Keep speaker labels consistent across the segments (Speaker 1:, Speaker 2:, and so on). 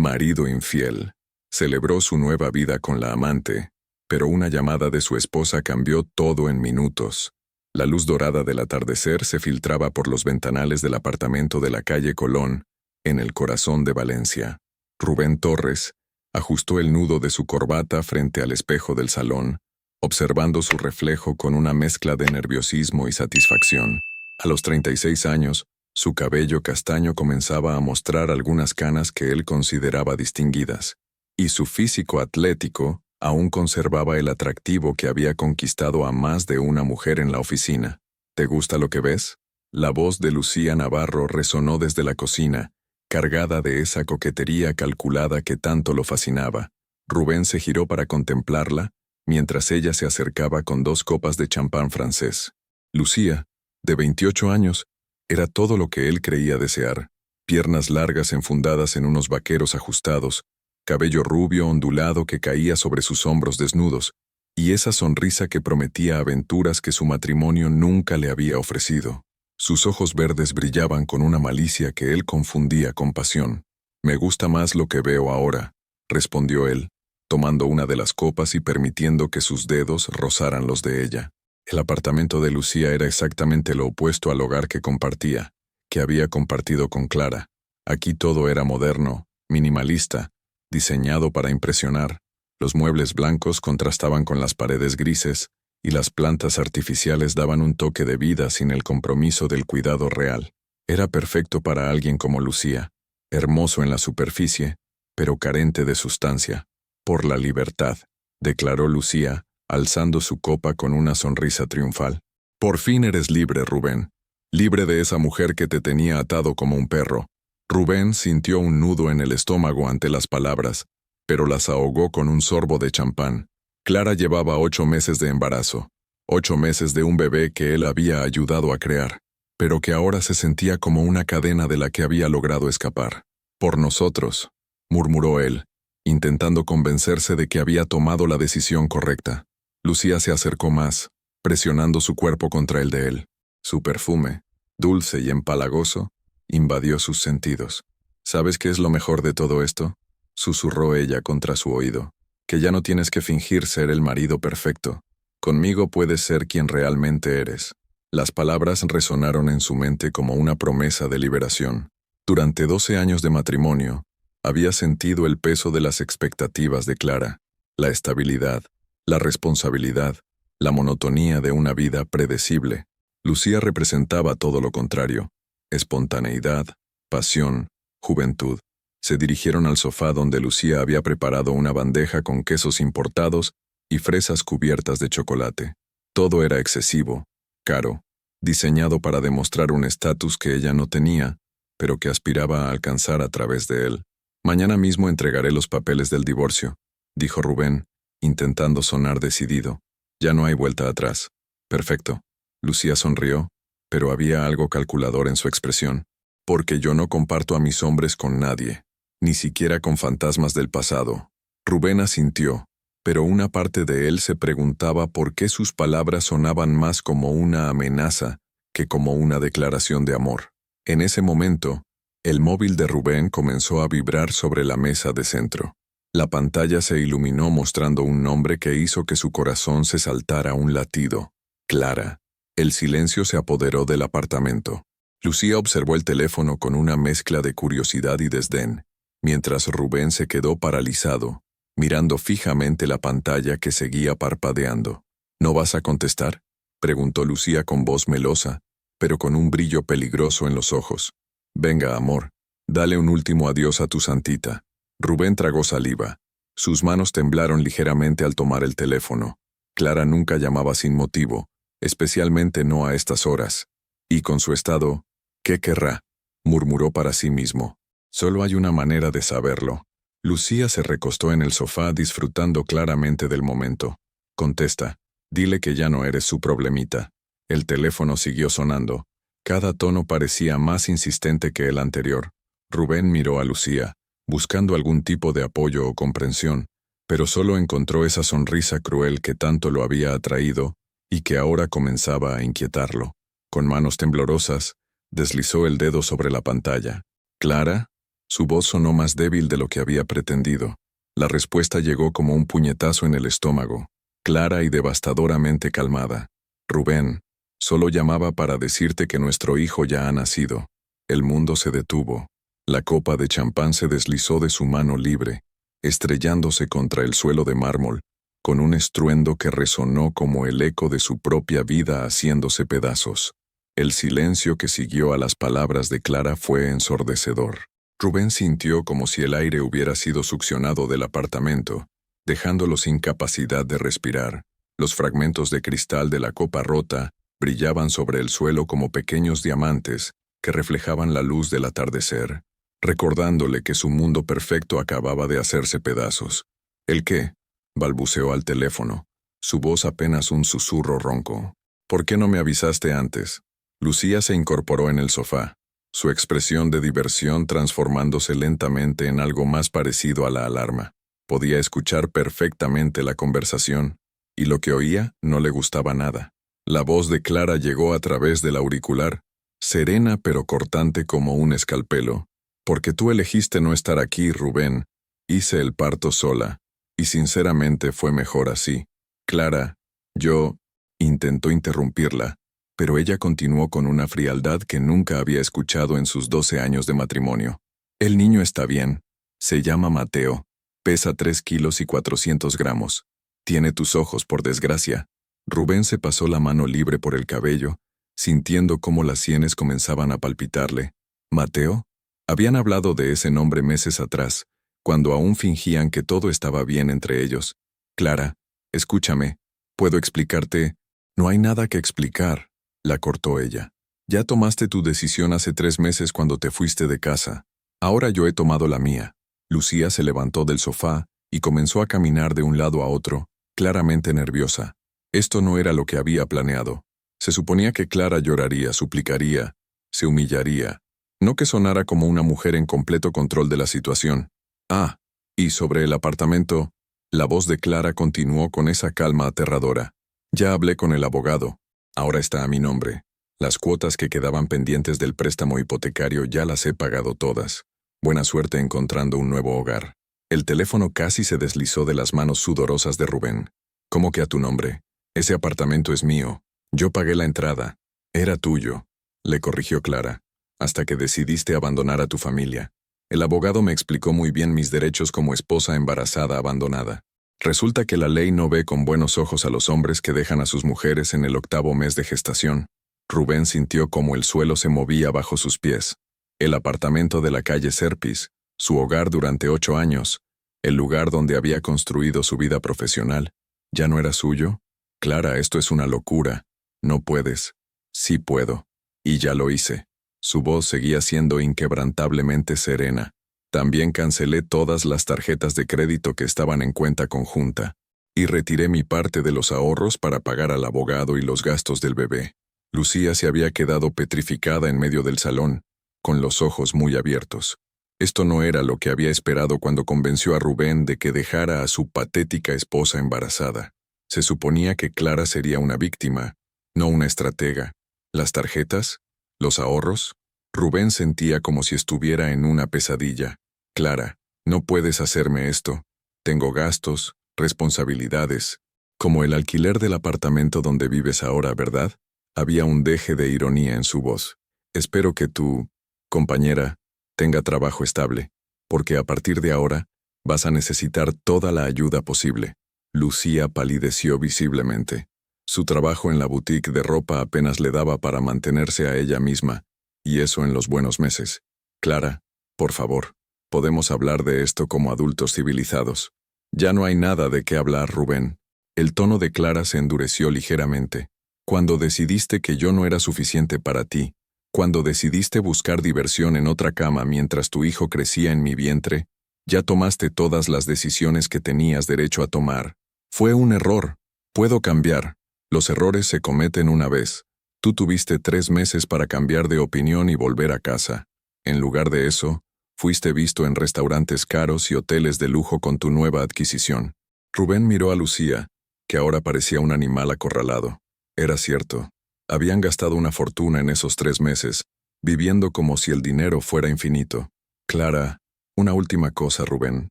Speaker 1: marido infiel. Celebró su nueva vida con la amante, pero una llamada de su esposa cambió todo en minutos. La luz dorada del atardecer se filtraba por los ventanales del apartamento de la calle Colón, en el corazón de Valencia. Rubén Torres ajustó el nudo de su corbata frente al espejo del salón, observando su reflejo con una mezcla de nerviosismo y satisfacción. A los 36 años, su cabello castaño comenzaba a mostrar algunas canas que él consideraba distinguidas, y su físico atlético aún conservaba el atractivo que había conquistado a más de una mujer en la oficina. ¿Te gusta lo que ves? La voz de Lucía Navarro resonó desde la cocina, cargada de esa coquetería calculada que tanto lo fascinaba. Rubén se giró para contemplarla, mientras ella se acercaba con 2 copas de champán francés. Lucía, de 28 años, era todo lo que él creía desear. Piernas largas enfundadas en unos vaqueros ajustados, cabello rubio ondulado que caía sobre sus hombros desnudos, y esa sonrisa que prometía aventuras que su matrimonio nunca le había ofrecido. Sus ojos verdes brillaban con una malicia que él confundía con pasión. «Me gusta más lo que veo ahora», respondió él, tomando una de las copas y permitiendo que sus dedos rozaran los de ella. El apartamento de Lucía era exactamente lo opuesto al hogar que compartía, que había compartido con Clara. Aquí todo era moderno, minimalista, diseñado para impresionar. Los muebles blancos contrastaban con las paredes grises, y las plantas artificiales daban un toque de vida sin el compromiso del cuidado real. Era perfecto para alguien como Lucía, hermoso en la superficie, pero carente de sustancia. «Por la libertad», declaró Lucía, alzando su copa con una sonrisa triunfal. «Por fin eres libre, Rubén. Libre de esa mujer que te tenía atado como un perro». Rubén sintió un nudo en el estómago ante las palabras, pero las ahogó con un sorbo de champán. Clara llevaba 8 meses de embarazo, 8 meses de un bebé que él había ayudado a crear, pero que ahora se sentía como una cadena de la que había logrado escapar. «Por nosotros», murmuró él, intentando convencerse de que había tomado la decisión correcta. Lucía se acercó más, presionando su cuerpo contra el de él. Su perfume, dulce y empalagoso, invadió sus sentidos. «¿Sabes qué es lo mejor de todo esto?», susurró ella contra su oído. «Que ya no tienes que fingir ser el marido perfecto. Conmigo puedes ser quien realmente eres». Las palabras resonaron en su mente como una promesa de liberación. Durante 12 años de matrimonio, había sentido el peso de las expectativas de Clara, la estabilidad, la responsabilidad, la monotonía de una vida predecible. Lucía representaba todo lo contrario: espontaneidad, pasión, juventud. Se dirigieron al sofá donde Lucía había preparado una bandeja con quesos importados y fresas cubiertas de chocolate. Todo era excesivo, caro, diseñado para demostrar un estatus que ella no tenía, pero que aspiraba a alcanzar a través de él. «Mañana mismo entregaré los papeles del divorcio», dijo Rubén, intentando sonar decidido. «Ya no hay vuelta atrás». «Perfecto». Lucía sonrió, pero había algo calculador en su expresión. «Porque yo no comparto a mis hombres con nadie, ni siquiera con fantasmas del pasado». Rubén asintió, pero una parte de él se preguntaba por qué sus palabras sonaban más como una amenaza que como una declaración de amor. En ese momento, el móvil de Rubén comenzó a vibrar sobre la mesa de centro. La pantalla se iluminó mostrando un nombre que hizo que su corazón se saltara un latido. Clara. El silencio se apoderó del apartamento. Lucía observó el teléfono con una mezcla de curiosidad y desdén, mientras Rubén se quedó paralizado, mirando fijamente la pantalla que seguía parpadeando. «¿No vas a contestar?», preguntó Lucía con voz melosa, pero con un brillo peligroso en los ojos. «Venga, amor, dale un último adiós a tu santita». Rubén tragó saliva. Sus manos temblaron ligeramente al tomar el teléfono. Clara nunca llamaba sin motivo, especialmente no a estas horas. Y con su estado, ¿qué querrá?, murmuró para sí mismo. Solo hay una manera de saberlo. Lucía se recostó en el sofá disfrutando claramente del momento. «Contesta, dile que ya no eres su problemita». El teléfono siguió sonando. Cada tono parecía más insistente que el anterior. Rubén miró a Lucía, buscando algún tipo de apoyo o comprensión, pero solo encontró esa sonrisa cruel que tanto lo había atraído y que ahora comenzaba a inquietarlo. Con manos temblorosas, deslizó el dedo sobre la pantalla. «¿Clara?», Su voz sonó más débil de lo que había pretendido. La respuesta llegó como un puñetazo en el estómago, clara y devastadoramente calmada. Rubén, solo llamaba para decirte que nuestro hijo ya ha nacido. El mundo se detuvo. La copa de champán se deslizó de su mano libre, estrellándose contra el suelo de mármol, con un estruendo que resonó como el eco de su propia vida haciéndose pedazos. El silencio que siguió a las palabras de Clara fue ensordecedor. Rubén sintió como si el aire hubiera sido succionado del apartamento, dejándolo sin capacidad de respirar. Los fragmentos de cristal de la copa rota brillaban sobre el suelo como pequeños diamantes que reflejaban la luz del atardecer, recordándole que su mundo perfecto acababa de hacerse pedazos. ¿El qué? Balbuceó al teléfono, su voz apenas un susurro ronco. ¿Por qué no me avisaste antes? Lucía se incorporó en el sofá, su expresión de diversión transformándose lentamente en algo más parecido a la alarma. Podía escuchar perfectamente la conversación, y lo que oía no le gustaba nada. La voz de Clara llegó a través del auricular, serena pero cortante como un escalpelo. Porque tú elegiste no estar aquí, Rubén. Hice el parto sola, y sinceramente fue mejor así. Clara, yo... Intentó interrumpirla, pero ella continuó con una frialdad que nunca había escuchado en sus 12 años de matrimonio. El niño está bien. Se llama Mateo. Pesa 3 kilos y 400 gramos. Tiene tus ojos, por desgracia. Rubén se pasó la mano libre por el cabello, sintiendo cómo las sienes comenzaban a palpitarle. ¿Mateo? Habían hablado de ese nombre meses atrás, cuando aún fingían que todo estaba bien entre ellos. Clara, escúchame. ¿Puedo explicarte? No hay nada que explicar, la cortó ella. Ya tomaste tu decisión hace 3 meses cuando te fuiste de casa. Ahora yo he tomado la mía. Lucía se levantó del sofá y comenzó a caminar de un lado a otro, claramente nerviosa. Esto no era lo que había planeado. Se suponía que Clara lloraría, suplicaría, se humillaría. No que sonara como una mujer en completo control de la situación. Ah, y sobre el apartamento, la voz de Clara continuó con esa calma aterradora. Ya hablé con el abogado. Ahora está a mi nombre. Las cuotas que quedaban pendientes del préstamo hipotecario ya las he pagado todas. Buena suerte encontrando un nuevo hogar. El teléfono casi se deslizó de las manos sudorosas de Rubén. ¿Cómo que a tu nombre? Ese apartamento es mío. Yo pagué la entrada. Era tuyo, le corrigió Clara, hasta que decidiste abandonar a tu familia. El abogado me explicó muy bien mis derechos como esposa embarazada abandonada. Resulta que la ley no ve con buenos ojos a los hombres que dejan a sus mujeres en el 8º mes de gestación. Rubén sintió como el suelo se movía bajo sus pies. El apartamento de la calle Serpis, su hogar durante 8 años, el lugar donde había construido su vida profesional, ¿ya no era suyo? Clara, esto es una locura. No puedes. Sí puedo. Y ya lo hice. Su voz seguía siendo inquebrantablemente serena. También cancelé todas las tarjetas de crédito que estaban en cuenta conjunta, y retiré mi parte de los ahorros para pagar al abogado y los gastos del bebé. Lucía se había quedado petrificada en medio del salón, con los ojos muy abiertos. Esto no era lo que había esperado cuando convenció a Rubén de que dejara a su patética esposa embarazada. Se suponía que Clara sería una víctima, no una estratega. ¿Las tarjetas? ¿Los ahorros? Rubén sentía como si estuviera en una pesadilla. Clara, no puedes hacerme esto. Tengo gastos, responsabilidades. Como el alquiler del apartamento donde vives ahora, ¿verdad? Había un deje de ironía en su voz. Espero que tu compañera tenga trabajo estable, porque a partir de ahora vas a necesitar toda la ayuda posible. Lucía palideció visiblemente. Su trabajo en la boutique de ropa apenas le daba para mantenerse a ella misma, y eso en los buenos meses. Clara, por favor, podemos hablar de esto como adultos civilizados. Ya no hay nada de qué hablar, Rubén. El tono de Clara se endureció ligeramente. Cuando decidiste que yo no era suficiente para ti, cuando decidiste buscar diversión en otra cama mientras tu hijo crecía en mi vientre, ya tomaste todas las decisiones que tenías derecho a tomar. Fue un error. Puedo cambiar. Los errores se cometen una vez. Tú tuviste 3 meses para cambiar de opinión y volver a casa. En lugar de eso, fuiste visto en restaurantes caros y hoteles de lujo con tu nueva adquisición. Rubén miró a Lucía, que ahora parecía un animal acorralado. Era cierto. Habían gastado una fortuna en esos 3 meses, viviendo como si el dinero fuera infinito. Clara, Una última cosa, Rubén.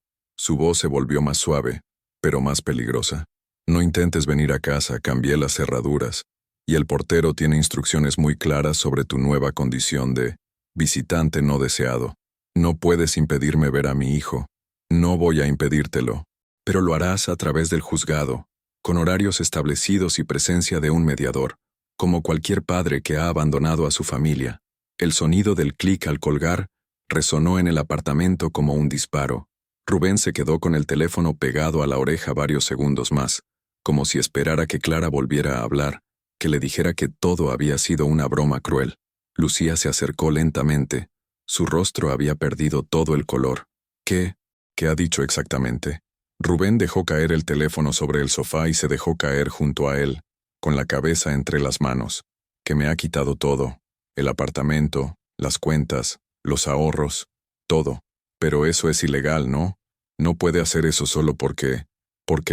Speaker 1: Su voz se volvió más suave, pero más peligrosa. No intentes venir a casa, cambié las cerraduras, y el portero tiene instrucciones muy claras sobre tu nueva condición de visitante no deseado. No puedes impedirme ver a mi hijo. No voy a impedírtelo, pero lo harás a través del juzgado, con horarios establecidos y presencia de un mediador, como cualquier padre que ha abandonado a su familia. El sonido del clic al colgar resonó en el apartamento como un disparo. Rubén se quedó con el teléfono pegado a la oreja varios segundos más, como si esperara que Clara volviera a hablar, que le dijera que todo había sido una broma cruel. Lucía se acercó lentamente. Su rostro había perdido todo el color. ¿Qué ha dicho exactamente? Rubén dejó caer el teléfono sobre el sofá y se dejó caer junto a él, con la cabeza entre las manos. Que me ha quitado todo. El apartamento, las cuentas, los ahorros, todo. Pero eso es ilegal, ¿no? No puede hacer eso solo porque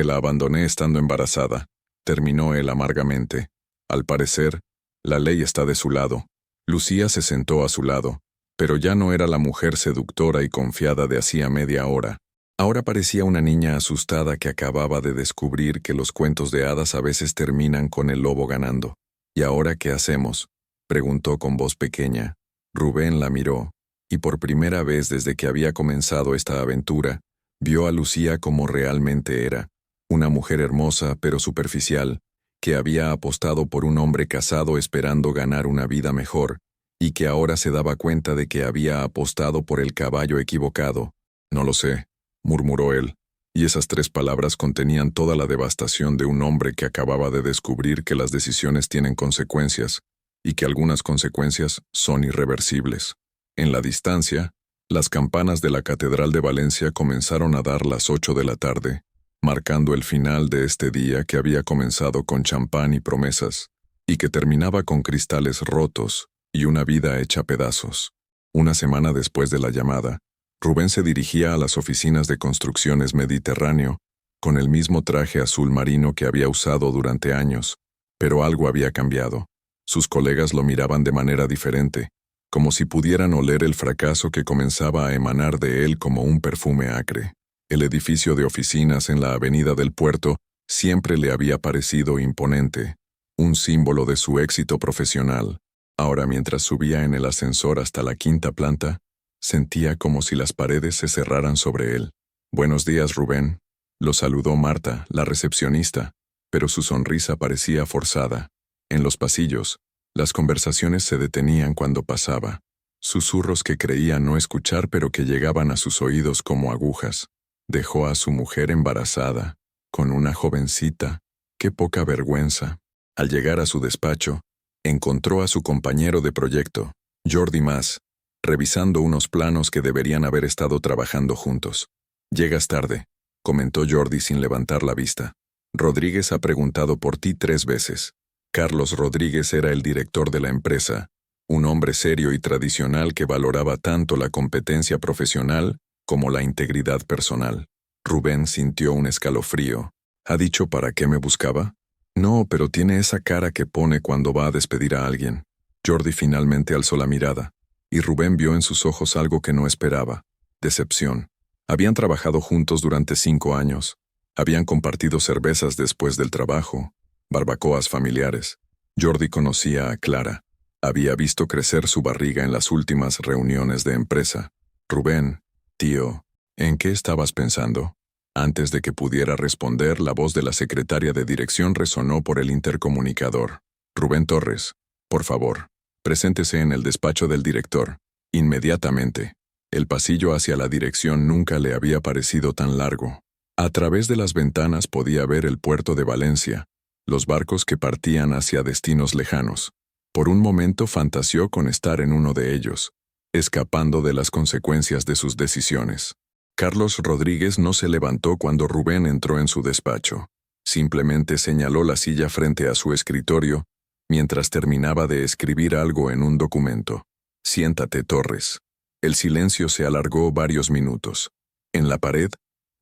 Speaker 1: la abandoné estando embarazada, terminó él amargamente. Al parecer, la ley está de su lado. Lucía se sentó a su lado, pero ya no era la mujer seductora y confiada de hacía media hora. Ahora parecía una niña asustada que acababa de descubrir que los cuentos de hadas a veces terminan con el lobo ganando. ¿Y ahora qué hacemos?, preguntó con voz pequeña. Rubén la miró, y por primera vez desde que había comenzado esta aventura, vio a Lucía como realmente era, una mujer hermosa pero superficial, que había apostado por un hombre casado esperando ganar una vida mejor, y que ahora se daba cuenta de que había apostado por el caballo equivocado. No lo sé, murmuró él, y esas 3 palabras contenían toda la devastación de un hombre que acababa de descubrir que las decisiones tienen consecuencias, y que algunas consecuencias son irreversibles. En la distancia, las campanas de la Catedral de Valencia comenzaron a dar las 8 de la tarde, marcando el final de este día que había comenzado con champán y promesas, y que terminaba con cristales rotos y una vida hecha pedazos. Una semana después de la llamada, Rubén se dirigía a las oficinas de Construcciones Mediterráneo, con el mismo traje azul marino que había usado durante años, pero algo había cambiado. Sus colegas lo miraban de manera diferente, como si pudieran oler el fracaso que comenzaba a emanar de él como un perfume acre. El edificio de oficinas en la avenida del Puerto siempre le había parecido imponente, un símbolo de su éxito profesional. Ahora, mientras subía en el ascensor hasta la 5ª planta, sentía como si las paredes se cerraran sobre él. «Buenos días, Rubén», lo saludó Marta, la recepcionista, pero su sonrisa parecía forzada. En los pasillos, las conversaciones se detenían cuando pasaba, susurros que creía no escuchar pero que llegaban a sus oídos como agujas. Dejó a su mujer embarazada, con una jovencita. ¡Qué poca vergüenza! Al llegar a su despacho, encontró a su compañero de proyecto, Jordi Mas, revisando unos planos que deberían haber estado trabajando juntos. «Llegas tarde», comentó Jordi sin levantar la vista. «Rodríguez ha preguntado por ti 3 veces». Carlos Rodríguez era el director de la empresa, un hombre serio y tradicional que valoraba tanto la competencia profesional como la integridad personal. Rubén sintió un escalofrío. ¿Ha dicho para qué me buscaba? No, pero tiene esa cara que pone cuando va a despedir a alguien. Jordi finalmente alzó la mirada, y Rubén vio en sus ojos algo que no esperaba: decepción. Habían trabajado juntos durante 5 años. Habían compartido cervezas después del trabajo, barbacoas familiares. Jordi conocía a Clara. Había visto crecer su barriga en las últimas reuniones de empresa. «Rubén, tío, ¿en qué estabas pensando?». Antes de que pudiera responder, la voz de la secretaria de dirección resonó por el intercomunicador. «Rubén Torres, por favor, preséntese en el despacho del director, inmediatamente». El pasillo hacia la dirección nunca le había parecido tan largo. A través de las ventanas podía ver el puerto de Valencia, los barcos que partían hacia destinos lejanos. Por un momento fantaseó con estar en uno de ellos, escapando de las consecuencias de sus decisiones. Carlos Rodríguez no se levantó cuando Rubén entró en su despacho. Simplemente señaló la silla frente a su escritorio, mientras terminaba de escribir algo en un documento. «Siéntate, Torres». El silencio se alargó varios minutos. En la pared,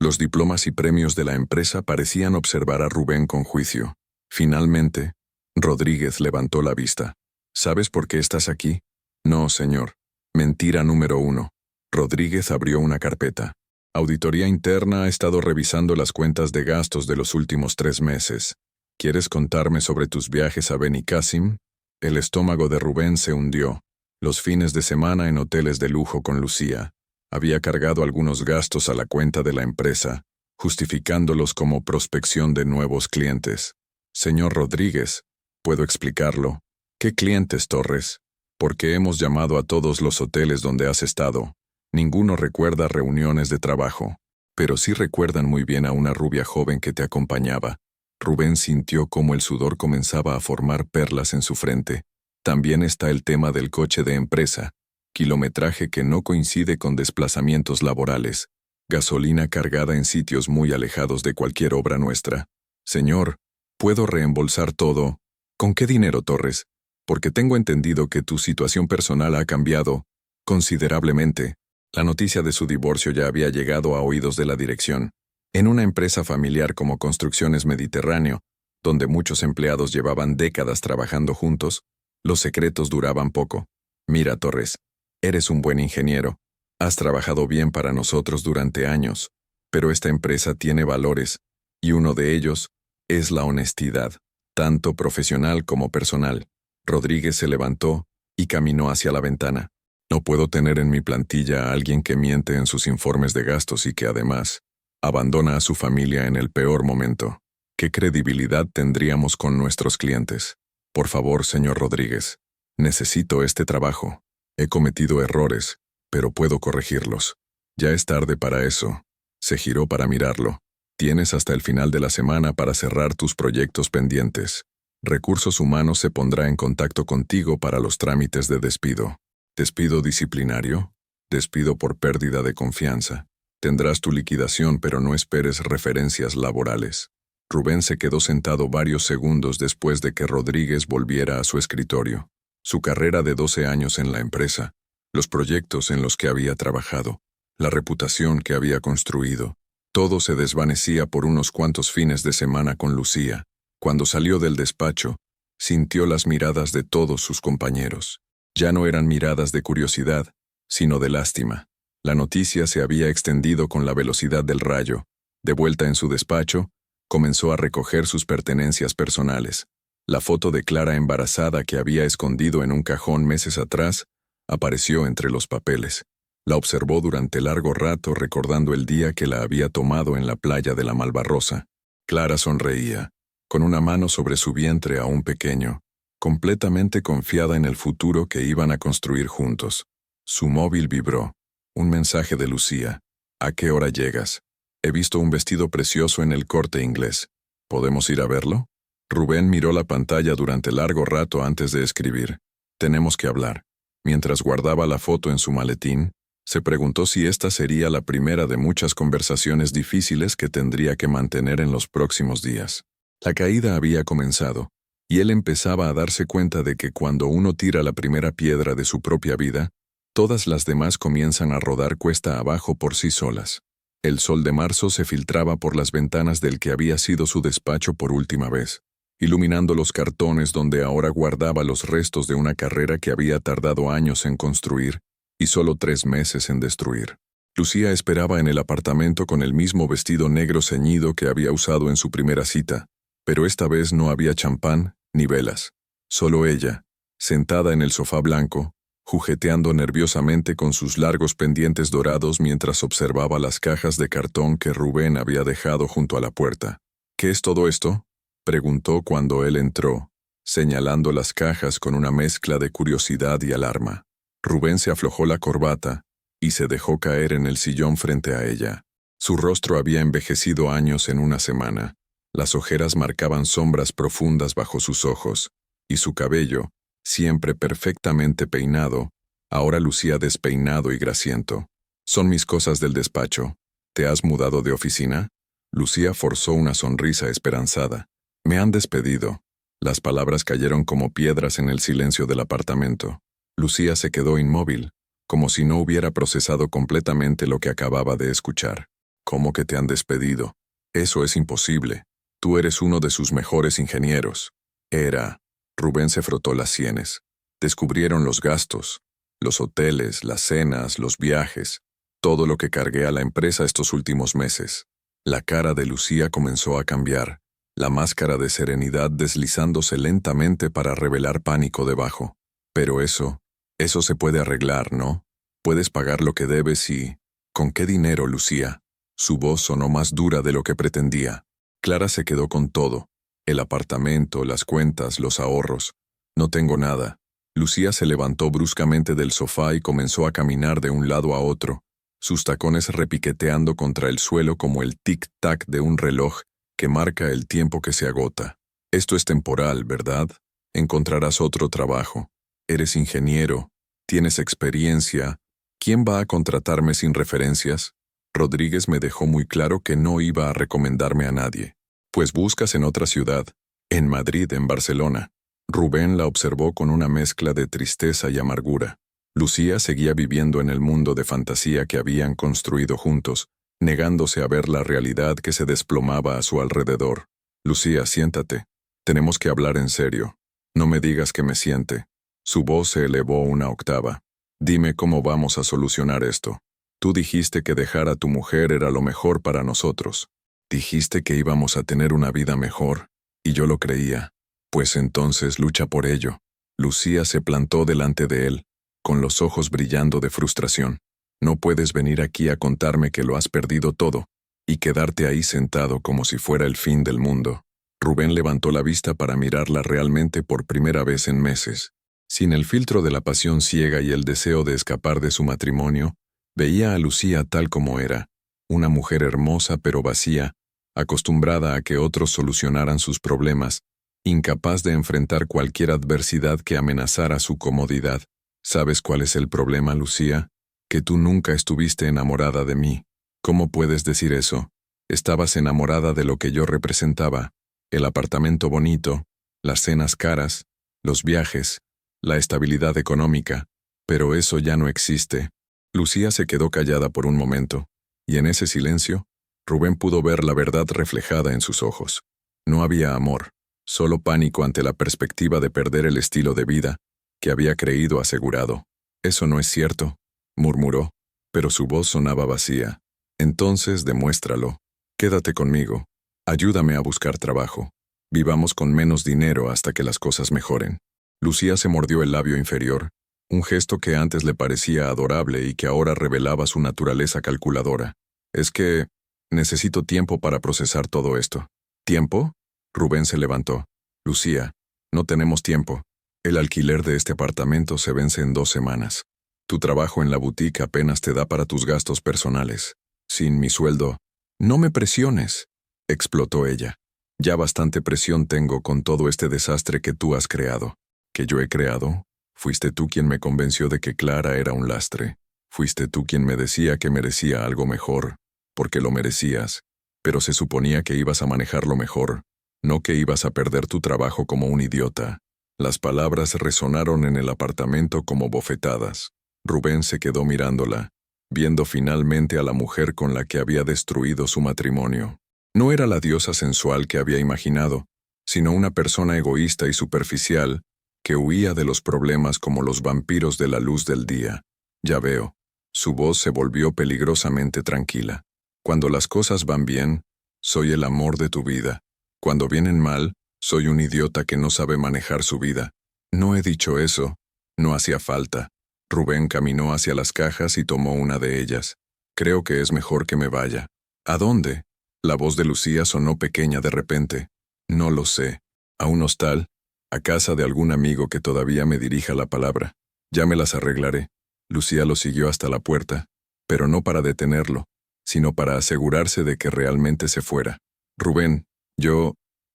Speaker 1: los diplomas y premios de la empresa parecían observar a Rubén con juicio. Finalmente, Rodríguez levantó la vista. «¿Sabes por qué estás aquí?». «No, señor». «Mentira número 1. Rodríguez abrió una carpeta. Auditoría interna ha estado revisando las cuentas de gastos de los últimos 3 meses. ¿Quieres contarme sobre tus viajes a Benicassim? El estómago de Rubén se hundió. Los fines de semana en hoteles de lujo con Lucía. Había cargado algunos gastos a la cuenta de la empresa, justificándolos como prospección de nuevos clientes. Señor Rodríguez, ¿puedo explicarlo? ¿Qué clientes, Torres? Porque hemos llamado a todos los hoteles donde has estado. Ninguno recuerda reuniones de trabajo, pero sí recuerdan muy bien a una rubia joven que te acompañaba. Rubén sintió cómo el sudor comenzaba a formar perlas en su frente. También está el tema del coche de empresa, kilometraje que no coincide con desplazamientos laborales, gasolina cargada en sitios muy alejados de cualquier obra nuestra. Señor, ¿puedo reembolsar todo? ¿Con qué dinero, Torres? Porque tengo entendido que tu situación personal ha cambiado considerablemente. La noticia de su divorcio ya había llegado a oídos de la dirección. En una empresa familiar como Construcciones Mediterráneo, donde muchos empleados llevaban décadas trabajando juntos, los secretos duraban poco. Mira, Torres, eres un buen ingeniero. Has trabajado bien para nosotros durante años, pero esta empresa tiene valores, y uno de ellos es la honestidad, tanto profesional como personal. Rodríguez se levantó y caminó hacia la ventana. No puedo tener en mi plantilla a alguien que miente en sus informes de gastos y que además abandona a su familia en el peor momento. ¿Qué credibilidad tendríamos con nuestros clientes? Por favor, señor Rodríguez, necesito este trabajo. He cometido errores, pero puedo corregirlos. Ya es tarde para eso. Se giró para mirarlo. Tienes hasta el final de la semana para cerrar tus proyectos pendientes. Recursos Humanos se pondrá en contacto contigo para los trámites de despido. ¿Despido disciplinario? Despido por pérdida de confianza. Tendrás tu liquidación, pero no esperes referencias laborales. Rubén se quedó sentado varios segundos después de que Rodríguez volviera a su escritorio. Su carrera de 12 años en la empresa, los proyectos en los que había trabajado, la reputación que había construido, todo se desvanecía por unos cuantos fines de semana con Lucía. Cuando salió del despacho, sintió las miradas de todos sus compañeros. Ya no eran miradas de curiosidad, sino de lástima. La noticia se había extendido con la velocidad del rayo. De vuelta en su despacho, comenzó a recoger sus pertenencias personales. La foto de Clara embarazada que había escondido en un cajón meses atrás apareció entre los papeles. La observó durante largo rato recordando el día que la había tomado en la playa de la Malvarrosa. Clara sonreía, con una mano sobre su vientre aún pequeño, completamente confiada en el futuro que iban a construir juntos. Su móvil vibró. Un mensaje de Lucía. ¿A qué hora llegas? He visto un vestido precioso en el Corte Inglés. ¿Podemos ir a verlo? Rubén miró la pantalla durante largo rato antes de escribir. Tenemos que hablar. Mientras guardaba la foto en su maletín, se preguntó si esta sería la primera de muchas conversaciones difíciles que tendría que mantener en los próximos días. La caída había comenzado, y él empezaba a darse cuenta de que cuando uno tira la primera piedra de su propia vida, todas las demás comienzan a rodar cuesta abajo por sí solas. El sol de marzo se filtraba por las ventanas del que había sido su despacho por última vez, iluminando los cartones donde ahora guardaba los restos de una carrera que había tardado años en construir y solo 3 meses en destruir. Lucía esperaba en el apartamento con el mismo vestido negro ceñido que había usado en su primera cita, pero esta vez no había champán ni velas. Solo ella, sentada en el sofá blanco, jugueteando nerviosamente con sus largos pendientes dorados mientras observaba las cajas de cartón que Rubén había dejado junto a la puerta. ¿Qué es todo esto?, preguntó cuando él entró, señalando las cajas con una mezcla de curiosidad y alarma. Rubén se aflojó la corbata y se dejó caer en el sillón frente a ella. Su rostro había envejecido años en una semana. Las ojeras marcaban sombras profundas bajo sus ojos, y su cabello, siempre perfectamente peinado, ahora lucía despeinado y grasiento. «Son mis cosas del despacho. ¿Te has mudado de oficina?» Lucía forzó una sonrisa esperanzada. «Me han despedido». Las palabras cayeron como piedras en el silencio del apartamento. Lucía se quedó inmóvil, como si no hubiera procesado completamente lo que acababa de escuchar. «¿Cómo que te han despedido? Eso es imposible. Tú eres uno de sus mejores ingenieros». Era. Rubén se frotó las sienes. Descubrieron los gastos. los hoteles, las cenas, los viajes, todo lo que cargué a la empresa estos últimos meses. La cara de Lucía comenzó a cambiar, la máscara de serenidad deslizándose lentamente para revelar pánico debajo. Pero eso se puede arreglar, ¿no? Puedes pagar lo que debes y... ¿Con qué dinero, Lucía? Su voz sonó más dura de lo que pretendía. Clara se quedó con todo. El apartamento, las cuentas, los ahorros. No tengo nada. Lucía se levantó bruscamente del sofá y comenzó a caminar de un lado a otro, sus tacones repiqueteando contra el suelo como el tic-tac de un reloj que marca el tiempo que se agota. Esto es temporal, ¿verdad? Encontrarás otro trabajo. Eres ingeniero, tienes experiencia. ¿Quién va a contratarme sin referencias? Rodríguez me dejó muy claro que no iba a recomendarme a nadie. Pues buscas en otra ciudad, en Madrid, en Barcelona. Rubén la observó con una mezcla de tristeza y amargura. Lucía seguía viviendo en el mundo de fantasía que habían construido juntos, negándose a ver la realidad que se desplomaba a su alrededor. Lucía, siéntate. Tenemos que hablar en serio. No me digas que me siente. Su voz se elevó una octava. Dime cómo vamos a solucionar esto. Tú dijiste que dejar a tu mujer era lo mejor para nosotros. Dijiste que íbamos a tener una vida mejor, y yo lo creía. Pues entonces lucha por ello. Lucía se plantó delante de él, con los ojos brillando de frustración. No puedes venir aquí a contarme que lo has perdido todo, y quedarte ahí sentado como si fuera el fin del mundo. Rubén levantó la vista para mirarla realmente por primera vez en meses. Sin el filtro de la pasión ciega y el deseo de escapar de su matrimonio, veía a Lucía tal como era, una mujer hermosa pero vacía, acostumbrada a que otros solucionaran sus problemas, incapaz de enfrentar cualquier adversidad que amenazara su comodidad. ¿Sabes cuál es el problema, Lucía? Que tú nunca estuviste enamorada de mí. ¿Cómo puedes decir eso? Estabas enamorada de lo que yo representaba, el apartamento bonito, las cenas caras, los viajes, la estabilidad económica, pero eso ya no existe. Lucía se quedó callada por un momento, y en ese silencio, Rubén pudo ver la verdad reflejada en sus ojos. No había amor, solo pánico ante la perspectiva de perder el estilo de vida que había creído asegurado. Eso no es cierto, murmuró, pero su voz sonaba vacía. Entonces demuéstralo. Quédate conmigo. Ayúdame a buscar trabajo. Vivamos con menos dinero hasta que las cosas mejoren. Lucía se mordió el labio inferior, un gesto que antes le parecía adorable y que ahora revelaba su naturaleza calculadora. Es que necesito tiempo para procesar todo esto. ¿Tiempo? Rubén se levantó. Lucía, no tenemos tiempo. El alquiler de este apartamento se vence en 2 semanas. Tu trabajo en la boutique apenas te da para tus gastos personales. Sin mi sueldo. No me presiones, explotó ella. Ya bastante presión tengo con todo este desastre que tú has creado. ¿Que yo he creado? Fuiste tú quien me convenció de que Clara era un lastre. Fuiste tú quien me decía que merecía algo mejor, porque lo merecías, pero se suponía que ibas a manejarlo mejor, no que ibas a perder tu trabajo como un idiota. Las palabras resonaron en el apartamento como bofetadas. Rubén se quedó mirándola, viendo finalmente a la mujer con la que había destruido su matrimonio. No era la diosa sensual que había imaginado, sino una persona egoísta y superficial que huía de los problemas como los vampiros de la luz del día. Ya veo. Su voz se volvió peligrosamente tranquila. Cuando las cosas van bien, soy el amor de tu vida. Cuando vienen mal, soy un idiota que no sabe manejar su vida. No he dicho eso. No hacía falta. Rubén caminó hacia las cajas y tomó una de ellas. Creo que es mejor que me vaya. ¿A dónde? La voz de Lucía sonó pequeña de repente. No lo sé. ¿A un hostal? ¿A casa de algún amigo que todavía me dirija la palabra? Ya me las arreglaré. Lucía lo siguió hasta la puerta, pero no para detenerlo, sino para asegurarse de que realmente se fuera. Rubén,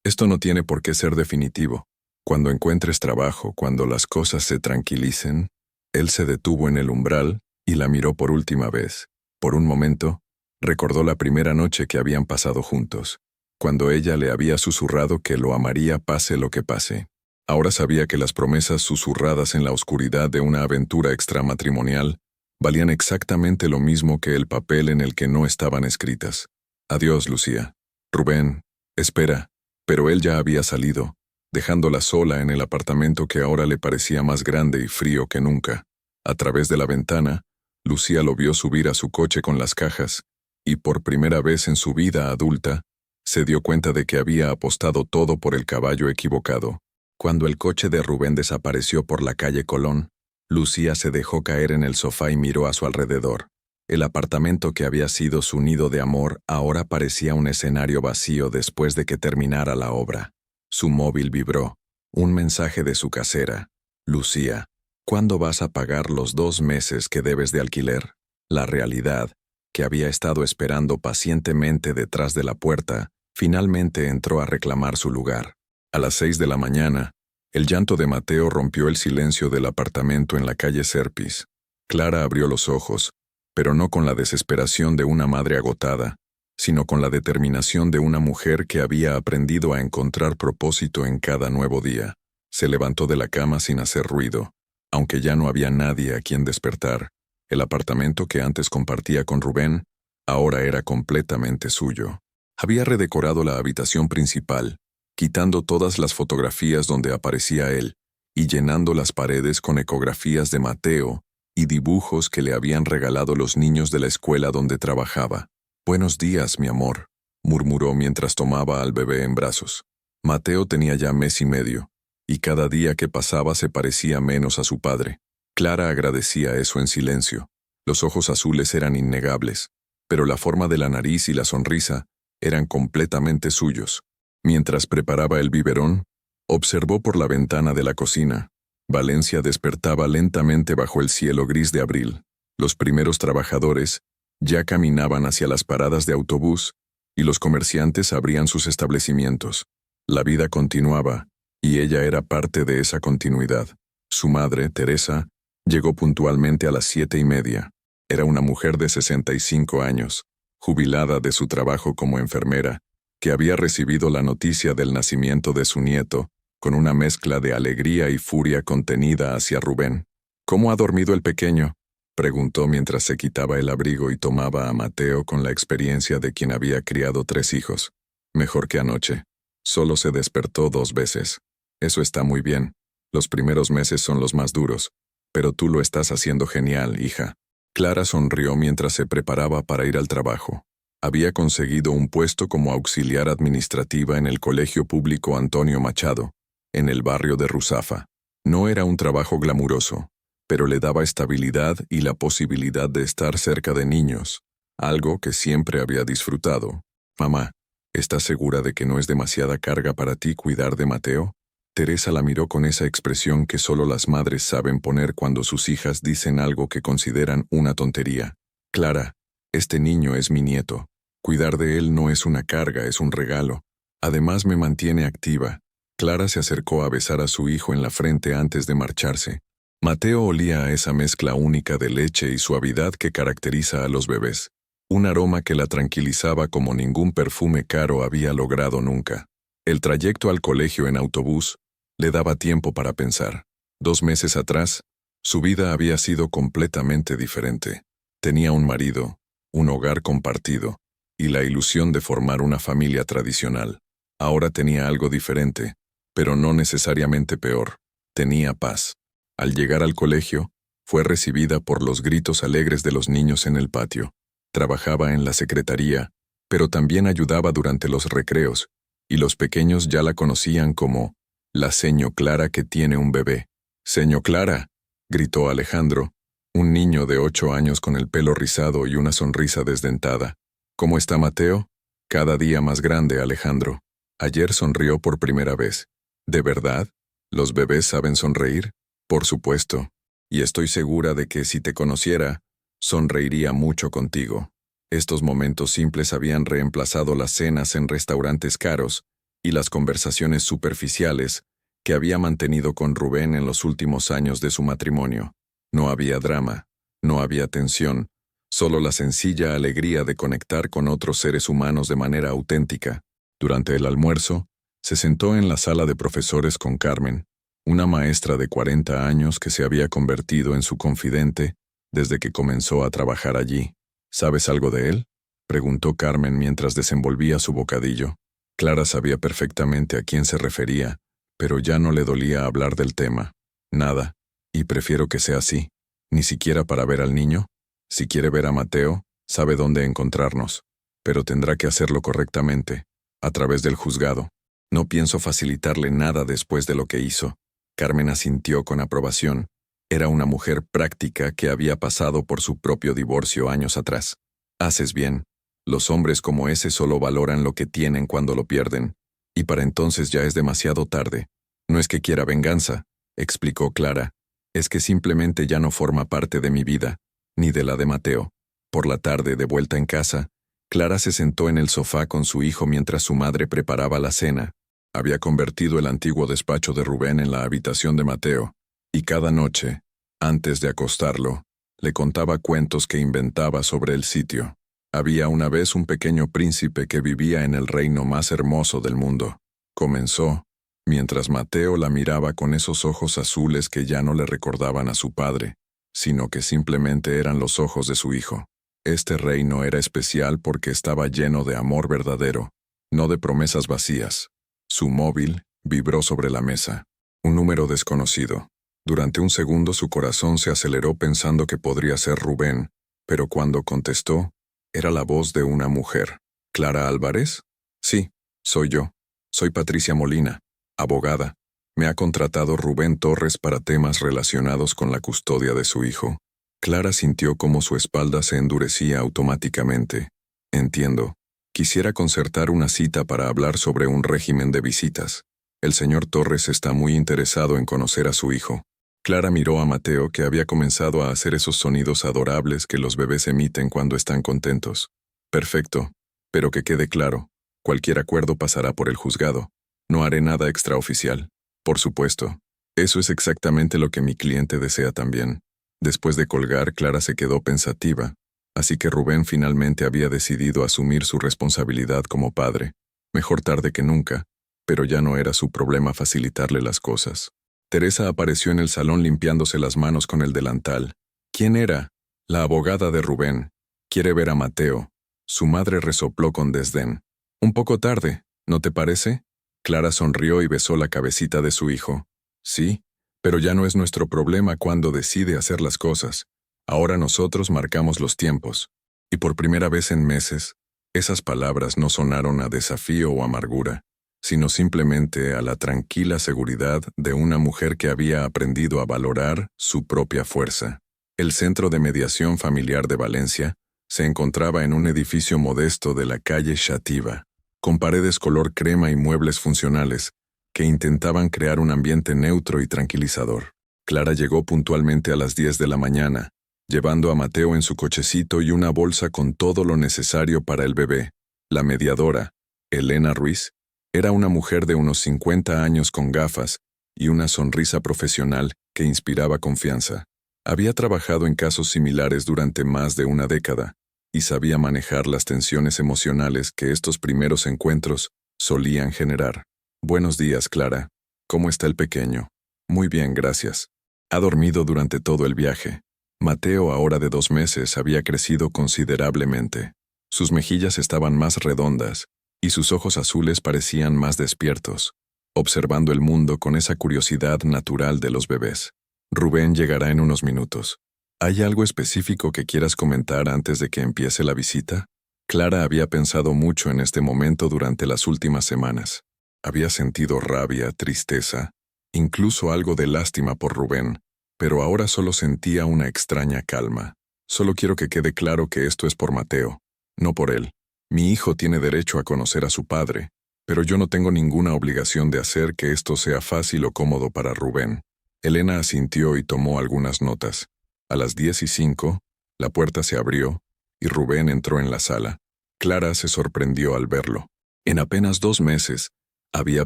Speaker 1: esto no tiene por qué ser definitivo. Cuando encuentres trabajo, cuando las cosas se tranquilicen. Él se detuvo en el umbral y la miró por última vez. Por un momento, recordó la primera noche que habían pasado juntos, cuando ella le había susurrado que lo amaría pase lo que pase. Ahora sabía que las promesas susurradas en la oscuridad de una aventura extramatrimonial valían exactamente lo mismo que el papel en el que no estaban escritas. Adiós, Lucía. Rubén, espera. Pero él ya había salido, dejándola sola en el apartamento que ahora le parecía más grande y frío que nunca. A través de la ventana, Lucía lo vio subir a su coche con las cajas, y por primera vez en su vida adulta, se dio cuenta de que había apostado todo por el caballo equivocado. Cuando el coche de Rubén desapareció por la calle Colón, Lucía se dejó caer en el sofá y miró a su alrededor. El apartamento que había sido su nido de amor ahora parecía un escenario vacío después de que terminara la obra. Su móvil vibró. Un mensaje de su casera. Lucía, ¿cuándo vas a pagar los 2 meses que debes de alquiler? La realidad, que había estado esperando pacientemente detrás de la puerta, finalmente entró a reclamar su lugar. A las 6 de la mañana, el llanto de Mateo rompió el silencio del apartamento en la calle Serpis. Clara abrió los ojos, pero no con la desesperación de una madre agotada, sino con la determinación de una mujer que había aprendido a encontrar propósito en cada nuevo día. Se levantó de la cama sin hacer ruido, aunque ya no había nadie a quien despertar. El apartamento que antes compartía con Rubén, ahora era completamente suyo. Había redecorado la habitación principal, quitando todas las fotografías donde aparecía él, y llenando las paredes con ecografías de Mateo y dibujos que le habían regalado los niños de la escuela donde trabajaba. «Buenos días, mi amor», murmuró mientras tomaba al bebé en brazos. Mateo tenía ya 1 mes y medio, y cada día que pasaba se parecía menos a su padre. Clara agradecía eso en silencio. Los ojos azules eran innegables, pero la forma de la nariz y la sonrisa eran completamente suyos. Mientras preparaba el biberón, observó por la ventana de la cocina. Valencia despertaba lentamente bajo el cielo gris de abril. Los primeros trabajadores ya caminaban hacia las paradas de autobús y los comerciantes abrían sus establecimientos. La vida continuaba, y ella era parte de esa continuidad. Su madre, Teresa, llegó puntualmente a las 7:30. Era una mujer de 65 años, jubilada de su trabajo como enfermera, que había recibido la noticia del nacimiento de su nieto, con una mezcla de alegría y furia contenida hacia Rubén. «¿Cómo ha dormido el pequeño?», preguntó mientras se quitaba el abrigo y tomaba a Mateo con la experiencia de quien había criado 3 hijos. «Mejor que anoche. Solo se despertó 2 veces. Eso está muy bien. Los primeros meses son los más duros. Pero tú lo estás haciendo genial, hija». Clara sonrió mientras se preparaba para ir al trabajo. Había conseguido un puesto como auxiliar administrativa en el Colegio Público Antonio Machado, en el barrio de Ruzafa. No era un trabajo glamuroso, pero le daba estabilidad y la posibilidad de estar cerca de niños, algo que siempre había disfrutado. «Mamá, ¿estás segura de que no es demasiada carga para ti cuidar de Mateo?». Teresa la miró con esa expresión que solo las madres saben poner cuando sus hijas dicen algo que consideran una tontería. «Clara, este niño es mi nieto. Cuidar de él no es una carga, es un regalo. Además me mantiene activa». Clara se acercó a besar a su hijo en la frente antes de marcharse. Mateo olía a esa mezcla única de leche y suavidad que caracteriza a los bebés. Un aroma que la tranquilizaba como ningún perfume caro había logrado nunca. El trayecto al colegio en autobús le daba tiempo para pensar. 2 meses atrás, su vida había sido completamente diferente. Tenía un marido, un hogar compartido, y la ilusión de formar una familia tradicional. Ahora tenía algo diferente, pero no necesariamente peor. Tenía paz. Al llegar al colegio, fue recibida por los gritos alegres de los niños en el patio. Trabajaba en la secretaría, pero también ayudaba durante los recreos, y los pequeños ya la conocían como la seño Clara que tiene un bebé. «Seño Clara», gritó Alejandro, un niño de 8 años con el pelo rizado y una sonrisa desdentada. «¿Cómo está Mateo?». «Cada día más grande, Alejandro». Ayer sonrió por primera vez. «¿De verdad? ¿Los bebés saben sonreír?». «Por supuesto. Y estoy segura de que si te conociera, sonreiría mucho contigo». Estos momentos simples habían reemplazado las cenas en restaurantes caros y las conversaciones superficiales que había mantenido con Rubén en los últimos años de su matrimonio. No había drama, no había tensión, solo la sencilla alegría de conectar con otros seres humanos de manera auténtica. Durante el almuerzo, se sentó en la sala de profesores con Carmen, una maestra de 40 años que se había convertido en su confidente desde que comenzó a trabajar allí. «¿Sabes algo de él?», preguntó Carmen mientras desenvolvía su bocadillo. Clara sabía perfectamente a quién se refería, pero ya no le dolía hablar del tema. «Nada, y prefiero que sea así». Ni siquiera para ver al niño. Si quiere ver a Mateo, sabe dónde encontrarnos. Pero tendrá que hacerlo correctamente, a través del juzgado. No pienso facilitarle nada después de lo que hizo. Carmen asintió con aprobación. Era una mujer práctica que había pasado por su propio divorcio años atrás. Haces bien. Los hombres como ese solo valoran lo que tienen cuando lo pierden. Y para entonces ya es demasiado tarde. No es que quiera venganza, explicó Clara. Es que simplemente ya no forma parte de mi vida, ni de la de Mateo. Por la tarde, de vuelta en casa, Clara se sentó en el sofá con su hijo mientras su madre preparaba la cena. Había convertido el antiguo despacho de Rubén en la habitación de Mateo, y cada noche, antes de acostarlo, le contaba cuentos que inventaba sobre el sitio. Había una vez un pequeño príncipe que vivía en el reino más hermoso del mundo. Comenzó, mientras Mateo la miraba con esos ojos azules que ya no le recordaban a su padre, sino que simplemente eran los ojos de su hijo. Este reino era especial porque estaba lleno de amor verdadero, no de promesas vacías. Su móvil vibró sobre la mesa. Un número desconocido. Durante un segundo su corazón se aceleró pensando que podría ser Rubén, pero cuando contestó, era la voz de una mujer. ¿Clara Álvarez? Sí, soy yo. Soy Patricia Molina, abogada. Me ha contratado Rubén Torres para temas relacionados con la custodia de su hijo. Clara sintió cómo su espalda se endurecía automáticamente. Entiendo. Quisiera concertar una cita para hablar sobre un régimen de visitas. El señor Torres está muy interesado en conocer a su hijo. Clara miró a Mateo, que había comenzado a hacer esos sonidos adorables que los bebés emiten cuando están contentos. Perfecto. Pero que quede claro, cualquier acuerdo pasará por el juzgado. No haré nada extraoficial. Por supuesto. Eso es exactamente lo que mi cliente desea también. Después de colgar, Clara se quedó pensativa. Así que Rubén finalmente había decidido asumir su responsabilidad como padre. Mejor tarde que nunca, pero ya no era su problema facilitarle las cosas. Teresa apareció en el salón limpiándose las manos con el delantal. ¿Quién era? La abogada de Rubén. Quiere ver a Mateo. Su madre resopló con desdén. Un poco tarde, ¿no te parece? Clara sonrió y besó la cabecita de su hijo. Sí, pero ya no es nuestro problema cuando decide hacer las cosas. Ahora nosotros marcamos los tiempos. Y por primera vez en meses, esas palabras no sonaron a desafío o amargura, sino simplemente a la tranquila seguridad de una mujer que había aprendido a valorar su propia fuerza. El Centro de Mediación Familiar de Valencia se encontraba en un edificio modesto de la calle Xàtiva, con paredes color crema y muebles funcionales, que intentaban crear un ambiente neutro y tranquilizador. Clara llegó puntualmente a las 10 de la mañana, llevando a Mateo en su cochecito y una bolsa con todo lo necesario para el bebé. La mediadora, Elena Ruiz, era una mujer de unos 50 años con gafas y una sonrisa profesional que inspiraba confianza. Había trabajado en casos similares durante más de una década y sabía manejar las tensiones emocionales que estos primeros encuentros solían generar. Buenos días, Clara. ¿Cómo está el pequeño? Muy bien, gracias. Ha dormido durante todo el viaje. Mateo, ahora de 2 meses, había crecido considerablemente. Sus mejillas estaban más redondas y sus ojos azules parecían más despiertos, observando el mundo con esa curiosidad natural de los bebés. Rubén llegará en unos minutos. ¿Hay algo específico que quieras comentar antes de que empiece la visita? Clara había pensado mucho en este momento durante las últimas semanas. Había sentido rabia, tristeza, incluso algo de lástima por Rubén, pero ahora solo sentía una extraña calma. Solo quiero que quede claro que esto es por Mateo, no por él. Mi hijo tiene derecho a conocer a su padre, pero yo no tengo ninguna obligación de hacer que esto sea fácil o cómodo para Rubén. Elena asintió y tomó algunas notas. A las 10:05, la puerta se abrió y Rubén entró en la sala. Clara se sorprendió al verlo. En apenas 2 meses, había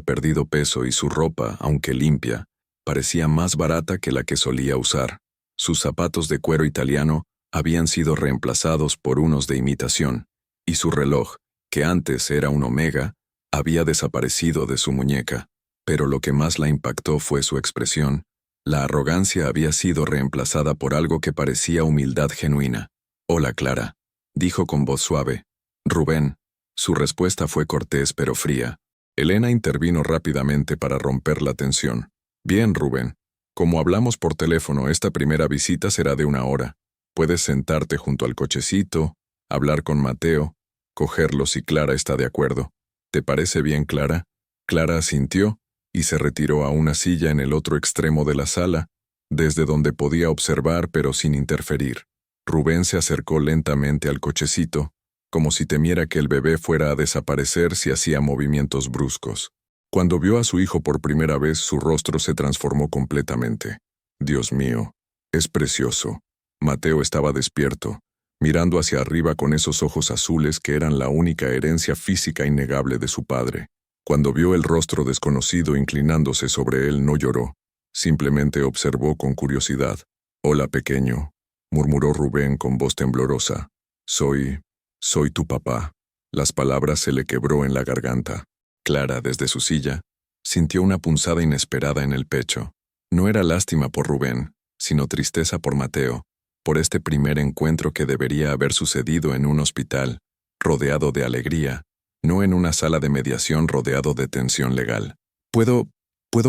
Speaker 1: perdido peso y su ropa, aunque limpia, parecía más barata que la que solía usar. Sus zapatos de cuero italiano habían sido reemplazados por unos de imitación, y su reloj, que antes era un Omega, había desaparecido de su muñeca. Pero lo que más la impactó fue su expresión. La arrogancia había sido reemplazada por algo que parecía humildad genuina. «Hola, Clara», dijo con voz suave. «Rubén». Su respuesta fue cortés pero fría. Elena intervino rápidamente para romper la tensión. «Bien, Rubén. Como hablamos por teléfono, esta primera visita será de 1 hora. Puedes sentarte junto al cochecito, hablar con Mateo, cogerlo si Clara está de acuerdo. ¿Te parece bien, Clara? Clara asintió y se retiró a una silla en el otro extremo de la sala, desde donde podía observar pero sin interferir. Rubén se acercó lentamente al cochecito, como si temiera que el bebé fuera a desaparecer si hacía movimientos bruscos. Cuando vio a su hijo por primera vez, su rostro se transformó completamente. Dios mío, es precioso. Mateo estaba despierto, mirando hacia arriba con esos ojos azules que eran la única herencia física innegable de su padre. Cuando vio el rostro desconocido inclinándose sobre él, no lloró. Simplemente observó con curiosidad. «Hola, pequeño», murmuró Rubén con voz temblorosa. Soy tu papá». Las palabras se le quebró en la garganta. Clara, desde su silla, sintió una punzada inesperada en el pecho. No era lástima por Rubén, sino tristeza por Mateo, por este primer encuentro que debería haber sucedido en un hospital, rodeado de alegría, no en una sala de mediación rodeado de tensión legal. ¿Puedo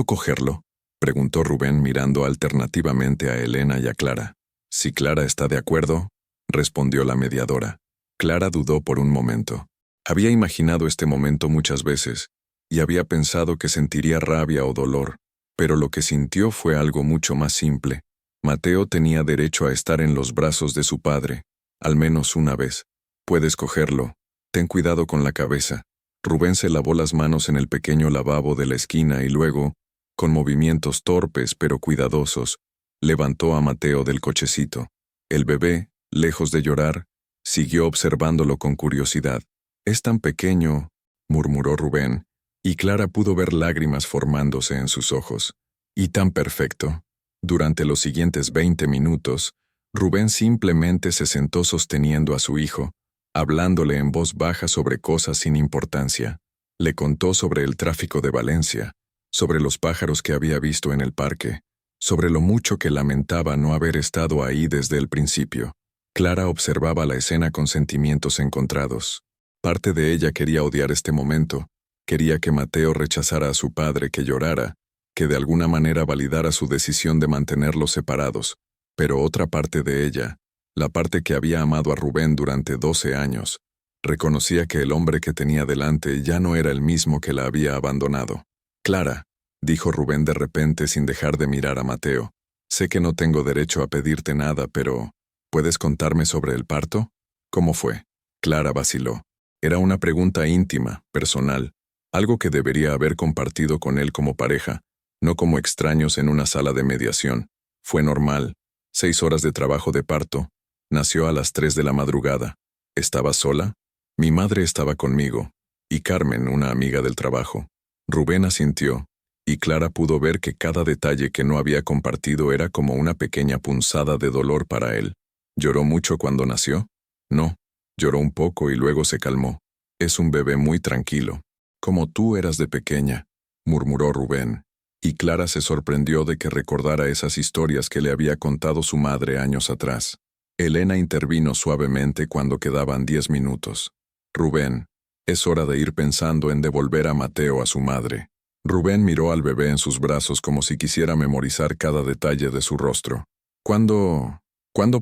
Speaker 1: cogerlo?», preguntó Rubén mirando alternativamente a Elena y a Clara. «Si Clara está de acuerdo», respondió la mediadora. Clara dudó por un momento. Había imaginado este momento muchas veces, y había pensado que sentiría rabia o dolor, pero lo que sintió fue algo mucho más simple. Mateo tenía derecho a estar en los brazos de su padre, al menos una vez. «Puedes cogerlo. Ten cuidado con la cabeza». Rubén se lavó las manos en el pequeño lavabo de la esquina y luego, con movimientos torpes pero cuidadosos, levantó a Mateo del cochecito. El bebé, lejos de llorar, siguió observándolo con curiosidad. «Es tan pequeño», murmuró Rubén, y Clara pudo ver lágrimas formándose en sus ojos. «Y tan perfecto». Durante los siguientes 20 minutos, Rubén simplemente se sentó sosteniendo a su hijo, hablándole en voz baja sobre cosas sin importancia. Le contó sobre el tráfico de Valencia, sobre los pájaros que había visto en el parque, sobre lo mucho que lamentaba no haber estado ahí desde el principio. Clara observaba la escena con sentimientos encontrados. Parte de ella quería odiar este momento, quería que Mateo rechazara a su padre, que llorara, que de alguna manera validara su decisión de mantenerlos separados, pero otra parte de ella, la parte que había amado a Rubén durante 12 años, reconocía que el hombre que tenía delante ya no era el mismo que la había abandonado. «Clara», dijo Rubén de repente sin dejar de mirar a Mateo, «sé que no tengo derecho a pedirte nada, pero ¿puedes contarme sobre el parto? ¿Cómo fue?». Clara vaciló. Era una pregunta íntima, personal, algo que debería haber compartido con él como pareja, no como extraños en una sala de mediación. Fue normal. 6 horas de trabajo de parto. Nació a las 3 de la madrugada. ¿Estaba sola? Mi madre estaba conmigo. Y Carmen, una amiga del trabajo. Rubén asintió, y Clara pudo ver que cada detalle que no había compartido era como una pequeña punzada de dolor para él. ¿Lloró mucho cuando nació? No. Lloró un poco y luego se calmó. Es un bebé muy tranquilo. Como tú eras de pequeña, murmuró Rubén. Y Clara se sorprendió de que recordara esas historias que le había contado su madre años atrás. Elena intervino suavemente cuando quedaban 10 minutos. «Rubén, es hora de ir pensando en devolver a Mateo a su madre». Rubén miró al bebé en sus brazos como si quisiera memorizar cada detalle de su rostro. ¿Cuándo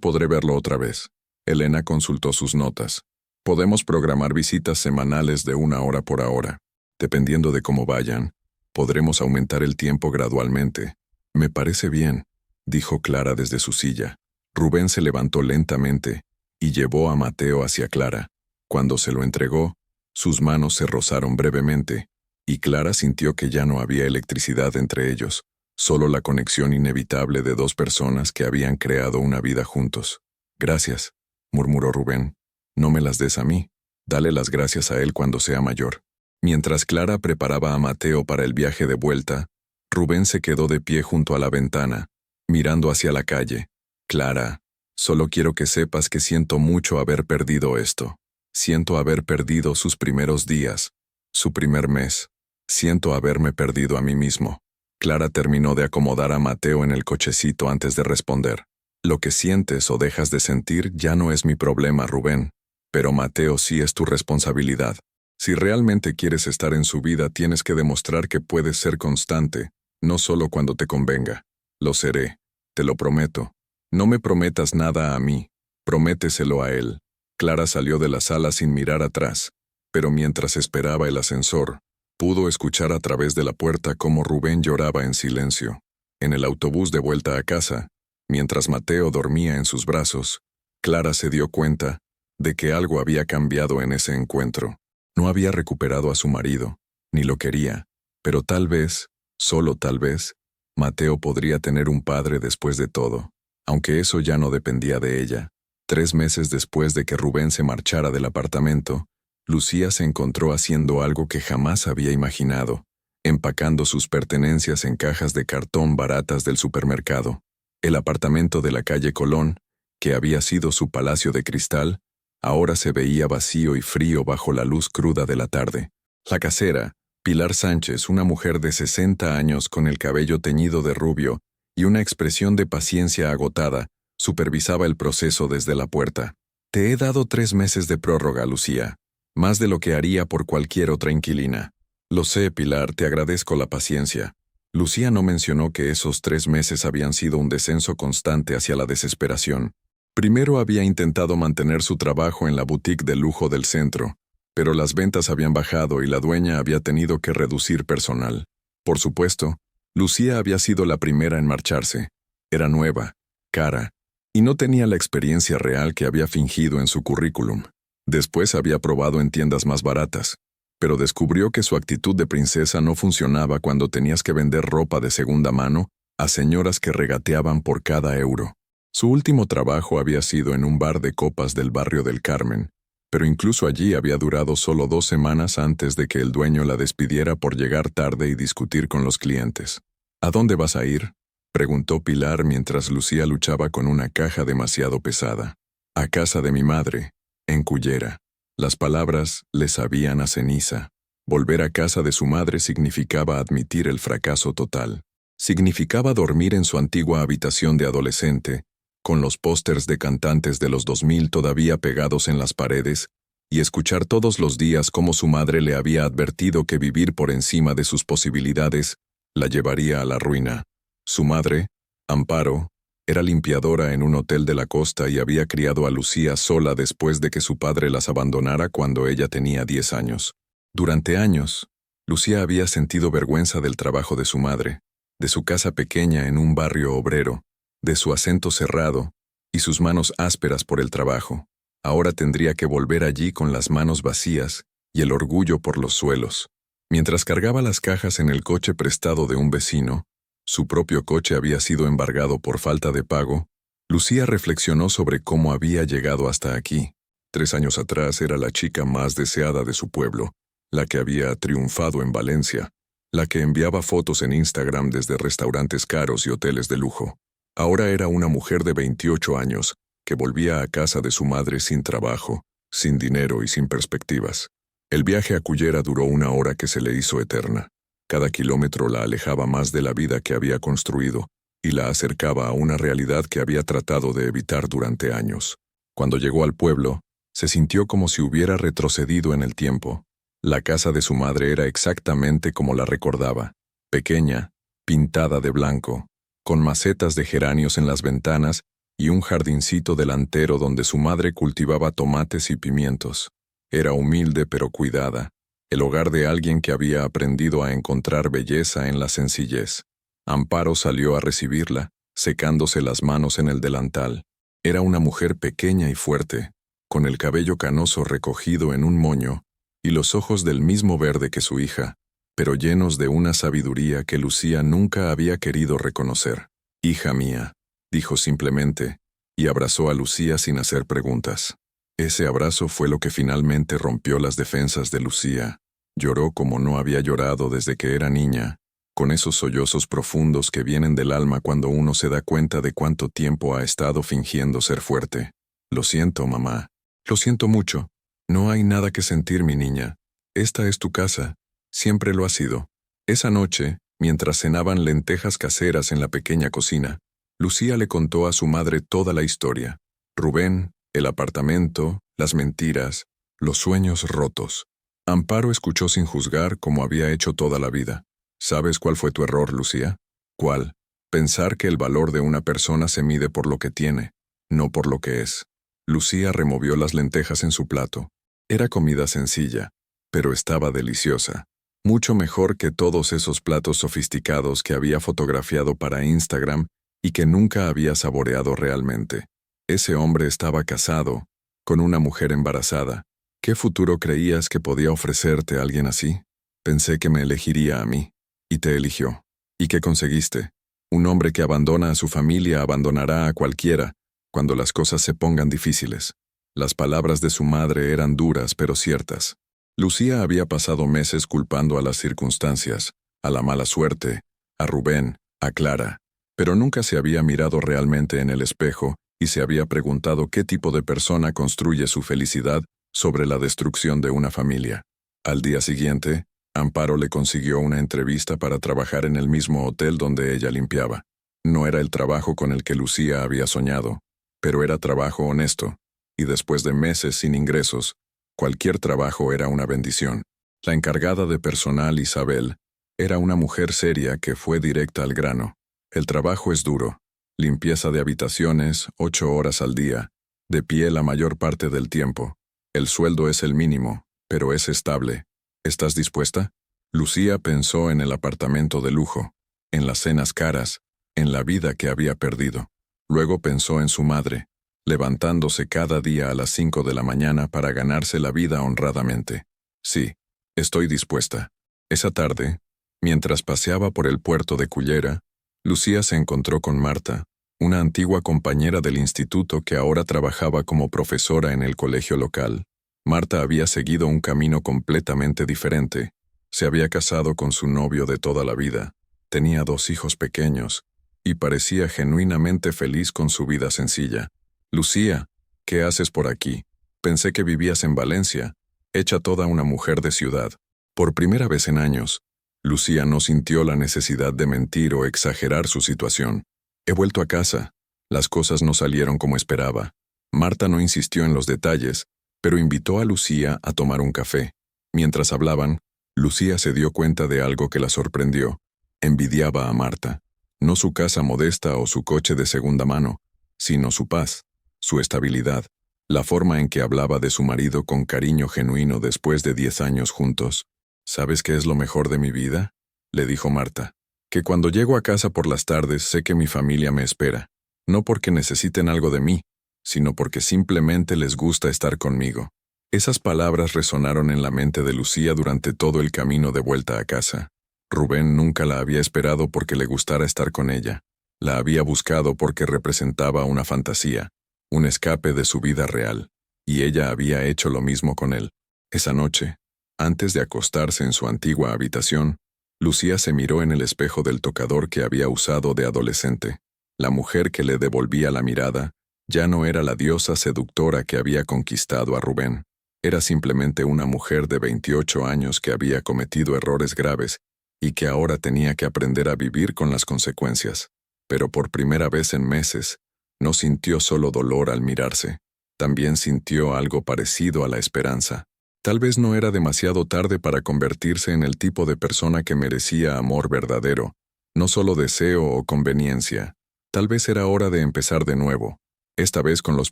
Speaker 1: podré verlo otra vez?» Elena consultó sus notas. «Podemos programar visitas semanales de 1 hora por hora. Dependiendo de cómo vayan, podremos aumentar el tiempo gradualmente». «Me parece bien», dijo Clara desde su silla. Rubén se levantó lentamente y llevó a Mateo hacia Clara. Cuando se lo entregó, sus manos se rozaron brevemente, y Clara sintió que ya no había electricidad entre ellos, solo la conexión inevitable de 2 personas que habían creado una vida juntos. «Gracias», murmuró Rubén. «No me las des a mí. Dale las gracias a él cuando sea mayor». Mientras Clara preparaba a Mateo para el viaje de vuelta, Rubén se quedó de pie junto a la ventana, mirando hacia la calle. «Clara, solo quiero que sepas que siento mucho haber perdido esto. Siento haber perdido sus primeros días, su primer mes. Siento haberme perdido a mí mismo». Clara terminó de acomodar a Mateo en el cochecito antes de responder. «Lo que sientes o dejas de sentir ya no es mi problema, Rubén. Pero Mateo sí es tu responsabilidad. Si realmente quieres estar en su vida, tienes que demostrar que puedes ser constante, no solo cuando te convenga». Lo seré, te lo prometo. No me prometas nada a mí, prométeselo a él. Clara salió de la sala sin mirar atrás, pero mientras esperaba el ascensor, pudo escuchar a través de la puerta cómo Rubén lloraba en silencio. En el autobús de vuelta a casa, mientras Mateo dormía en sus brazos, Clara se dio cuenta de que algo había cambiado en ese encuentro. No había recuperado a su marido, ni lo quería, pero tal vez, solo tal vez, Mateo podría tener un padre después de todo, aunque eso ya no dependía de ella. 3 meses después de que Rubén se marchara del apartamento, Lucía se encontró haciendo algo que jamás había imaginado, empacando sus pertenencias en cajas de cartón baratas del supermercado. El apartamento de la calle Colón, que había sido su palacio de cristal, ahora se veía vacío y frío bajo la luz cruda de la tarde. La casera, Pilar Sánchez, una mujer de 60 años con el cabello teñido de rubio y una expresión de paciencia agotada, supervisaba el proceso desde la puerta. Te he dado 3 meses de prórroga, Lucía, más de lo que haría por cualquier otra inquilina. Lo sé, Pilar, te agradezco la paciencia. Lucía no mencionó que esos 3 meses habían sido un descenso constante hacia la desesperación. Primero había intentado mantener su trabajo en la boutique de lujo del centro, pero las ventas habían bajado y la dueña había tenido que reducir personal. Por supuesto, Lucía había sido la primera en marcharse. Era nueva, cara, y no tenía la experiencia real que había fingido en su currículum. Después había probado en tiendas más baratas, pero descubrió que su actitud de princesa no funcionaba cuando tenías que vender ropa de segunda mano a señoras que regateaban por cada euro. Su último trabajo había sido en un bar de copas del barrio del Carmen, pero incluso allí había durado solo 2 semanas antes de que el dueño la despidiera por llegar tarde y discutir con los clientes. ¿A dónde vas a ir?, preguntó Pilar mientras Lucía luchaba con una caja demasiado pesada. A casa de mi madre, en Cullera. Las palabras le sabían a ceniza. Volver a casa de su madre significaba admitir el fracaso total. Significaba dormir en su antigua habitación de adolescente, con los pósters de cantantes de los 2000 todavía pegados en las paredes, y escuchar todos los días cómo su madre le había advertido que vivir por encima de sus posibilidades la llevaría a la ruina. Su madre, Amparo, era limpiadora en un hotel de la costa y había criado a Lucía sola después de que su padre las abandonara cuando ella tenía 10 años. Durante años, Lucía había sentido vergüenza del trabajo de su madre, de su casa pequeña en un barrio obrero, de su acento cerrado y sus manos ásperas por el trabajo. Ahora tendría que volver allí con las manos vacías y el orgullo por los suelos. Mientras cargaba las cajas en el coche prestado de un vecino, su propio coche había sido embargado por falta de pago, Lucía reflexionó sobre cómo había llegado hasta aquí. 3 años atrás era la chica más deseada de su pueblo, la que había triunfado en Valencia, la que enviaba fotos en Instagram desde restaurantes caros y hoteles de lujo. Ahora era una mujer de 28 años, que volvía a casa de su madre sin trabajo, sin dinero y sin perspectivas. El viaje a Cullera duró 1 hora que se le hizo eterna. Cada kilómetro la alejaba más de la vida que había construido y la acercaba a una realidad que había tratado de evitar durante años. Cuando llegó al pueblo, se sintió como si hubiera retrocedido en el tiempo. La casa de su madre era exactamente como la recordaba, pequeña, pintada de blanco, con macetas de geranios en las ventanas y un jardincito delantero donde su madre cultivaba tomates y pimientos. Era humilde pero cuidada, el hogar de alguien que había aprendido a encontrar belleza en la sencillez. Amparo salió a recibirla, secándose las manos en el delantal. Era una mujer pequeña y fuerte, con el cabello canoso recogido en un moño y los ojos del mismo verde que su hija, pero llenos de una sabiduría que Lucía nunca había querido reconocer. «Hija mía», dijo simplemente, y abrazó a Lucía sin hacer preguntas. Ese abrazo fue lo que finalmente rompió las defensas de Lucía. Lloró como no había llorado desde que era niña, con esos sollozos profundos que vienen del alma cuando uno se da cuenta de cuánto tiempo ha estado fingiendo ser fuerte. «Lo siento, mamá. Lo siento mucho. No hay nada que sentir, mi niña. Esta es tu casa. Siempre lo ha sido». Esa noche, mientras cenaban lentejas caseras en la pequeña cocina, Lucía le contó a su madre toda la historia. Rubén, el apartamento, las mentiras, los sueños rotos. Amparo escuchó sin juzgar como había hecho toda la vida. «¿Sabes cuál fue tu error, Lucía?» «¿Cuál?». Pensar que el valor de una persona se mide por lo que tiene, no por lo que es. Lucía removió las lentejas en su plato. Era comida sencilla, pero estaba deliciosa. Mucho mejor que todos esos platos sofisticados que había fotografiado para Instagram y que nunca había saboreado realmente. Ese hombre estaba casado, con una mujer embarazada. ¿Qué futuro creías que podía ofrecerte alguien así? Pensé que me elegiría a mí. Y te eligió. ¿Y qué conseguiste? Un hombre que abandona a su familia abandonará a cualquiera cuando las cosas se pongan difíciles. Las palabras de su madre eran duras pero ciertas. Lucía había pasado meses culpando a las circunstancias, a la mala suerte, a Rubén, a Clara, pero nunca se había mirado realmente en el espejo y se había preguntado qué tipo de persona construye su felicidad sobre la destrucción de una familia. Al día siguiente, Amparo le consiguió una entrevista para trabajar en el mismo hotel donde ella limpiaba. No era el trabajo con el que Lucía había soñado, pero era trabajo honesto, y después de meses sin ingresos, cualquier trabajo era una bendición. La encargada de personal, Isabel, era una mujer seria que fue directa al grano. El trabajo es duro. Limpieza de habitaciones, 8 horas al día, de pie la mayor parte del tiempo. El sueldo es el mínimo, pero es estable. ¿Estás dispuesta? Lucía pensó en el apartamento de lujo, en las cenas caras, en la vida que había perdido. Luego pensó en su madre, levantándose cada día a las 5 de la mañana para ganarse la vida honradamente. Sí, estoy dispuesta. Esa tarde, mientras paseaba por el puerto de Cullera, Lucía se encontró con Marta, una antigua compañera del instituto que ahora trabajaba como profesora en el colegio local. Marta había seguido un camino completamente diferente. Se había casado con su novio de toda la vida, tenía 2 hijos pequeños, y parecía genuinamente feliz con su vida sencilla. Lucía, ¿qué haces por aquí? Pensé que vivías en Valencia, hecha toda una mujer de ciudad. Por primera vez en años, Lucía no sintió la necesidad de mentir o exagerar su situación. He vuelto a casa. Las cosas no salieron como esperaba. Marta no insistió en los detalles, pero invitó a Lucía a tomar un café. Mientras hablaban, Lucía se dio cuenta de algo que la sorprendió. Envidiaba a Marta. No su casa modesta o su coche de segunda mano, sino su paz, su estabilidad, la forma en que hablaba de su marido con cariño genuino después de 10 años juntos. ¿Sabes qué es lo mejor de mi vida?, le dijo Marta. Que cuando llego a casa por las tardes sé que mi familia me espera, no porque necesiten algo de mí, sino porque simplemente les gusta estar conmigo. Esas palabras resonaron en la mente de Lucía durante todo el camino de vuelta a casa. Rubén nunca la había esperado porque le gustara estar con ella. La había buscado porque representaba una fantasía, un escape de su vida real, y ella había hecho lo mismo con él. Esa noche, antes de acostarse en su antigua habitación, Lucía se miró en el espejo del tocador que había usado de adolescente. La mujer que le devolvía la mirada ya no era la diosa seductora que había conquistado a Rubén. Era simplemente una mujer de 28 años que había cometido errores graves y que ahora tenía que aprender a vivir con las consecuencias. Pero por primera vez en meses, no sintió solo dolor al mirarse, también sintió algo parecido a la esperanza. Tal vez no era demasiado tarde para convertirse en el tipo de persona que merecía amor verdadero, no solo deseo o conveniencia. Tal vez era hora de empezar de nuevo, esta vez con los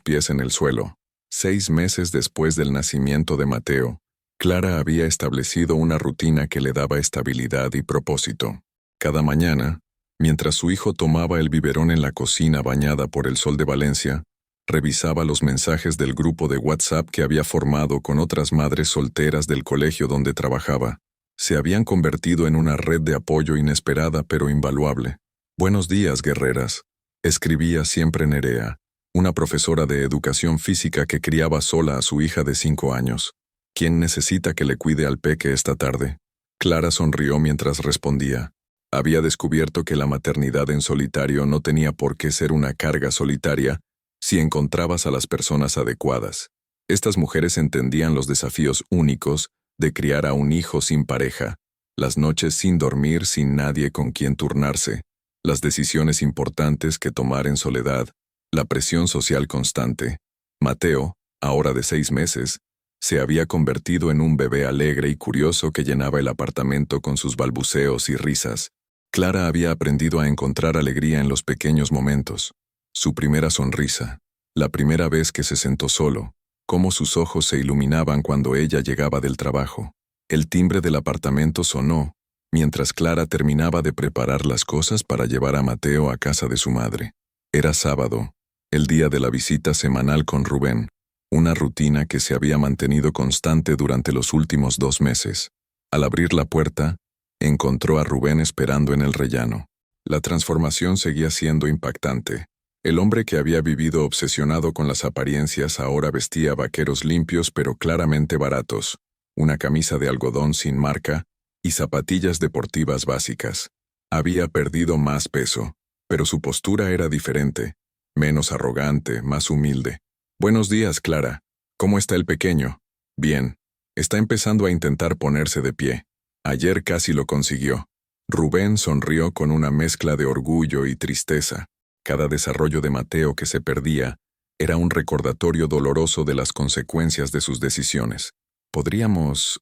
Speaker 1: pies en el suelo. 6 meses después del nacimiento de Mateo, Clara había establecido una rutina que le daba estabilidad y propósito. Cada mañana, mientras su hijo tomaba el biberón en la cocina bañada por el sol de Valencia, revisaba los mensajes del grupo de WhatsApp que había formado con otras madres solteras del colegio donde trabajaba. Se habían convertido en una red de apoyo inesperada pero invaluable. «Buenos días, guerreras», escribía siempre Nerea, una profesora de educación física que criaba sola a su hija de 5 años. «¿Quién necesita que le cuide al peque esta tarde?». Clara sonrió mientras respondía. Había descubierto que la maternidad en solitario no tenía por qué ser una carga solitaria si encontrabas a las personas adecuadas. Estas mujeres entendían los desafíos únicos de criar a un hijo sin pareja, las noches sin dormir sin nadie con quien turnarse, las decisiones importantes que tomar en soledad, la presión social constante. Mateo, ahora de 6 meses, se había convertido en un bebé alegre y curioso que llenaba el apartamento con sus balbuceos y risas. Clara había aprendido a encontrar alegría en los pequeños momentos. Su primera sonrisa, la primera vez que se sentó solo, cómo sus ojos se iluminaban cuando ella llegaba del trabajo. El timbre del apartamento sonó, mientras Clara terminaba de preparar las cosas para llevar a Mateo a casa de su madre. Era sábado, el día de la visita semanal con Rubén, una rutina que se había mantenido constante durante los últimos 2 meses. Al abrir la puerta, encontró a Rubén esperando en el rellano. La transformación seguía siendo impactante. El hombre que había vivido obsesionado con las apariencias ahora vestía vaqueros limpios pero claramente baratos, una camisa de algodón sin marca y zapatillas deportivas básicas. Había perdido más peso, pero su postura era diferente, menos arrogante, más humilde. «Buenos días, Clara. ¿Cómo está el pequeño?» «Bien. Está empezando a intentar ponerse de pie. Ayer casi lo consiguió». Rubén sonrió con una mezcla de orgullo y tristeza. Cada desarrollo de Mateo que se perdía era un recordatorio doloroso de las consecuencias de sus decisiones. ¿Podríamos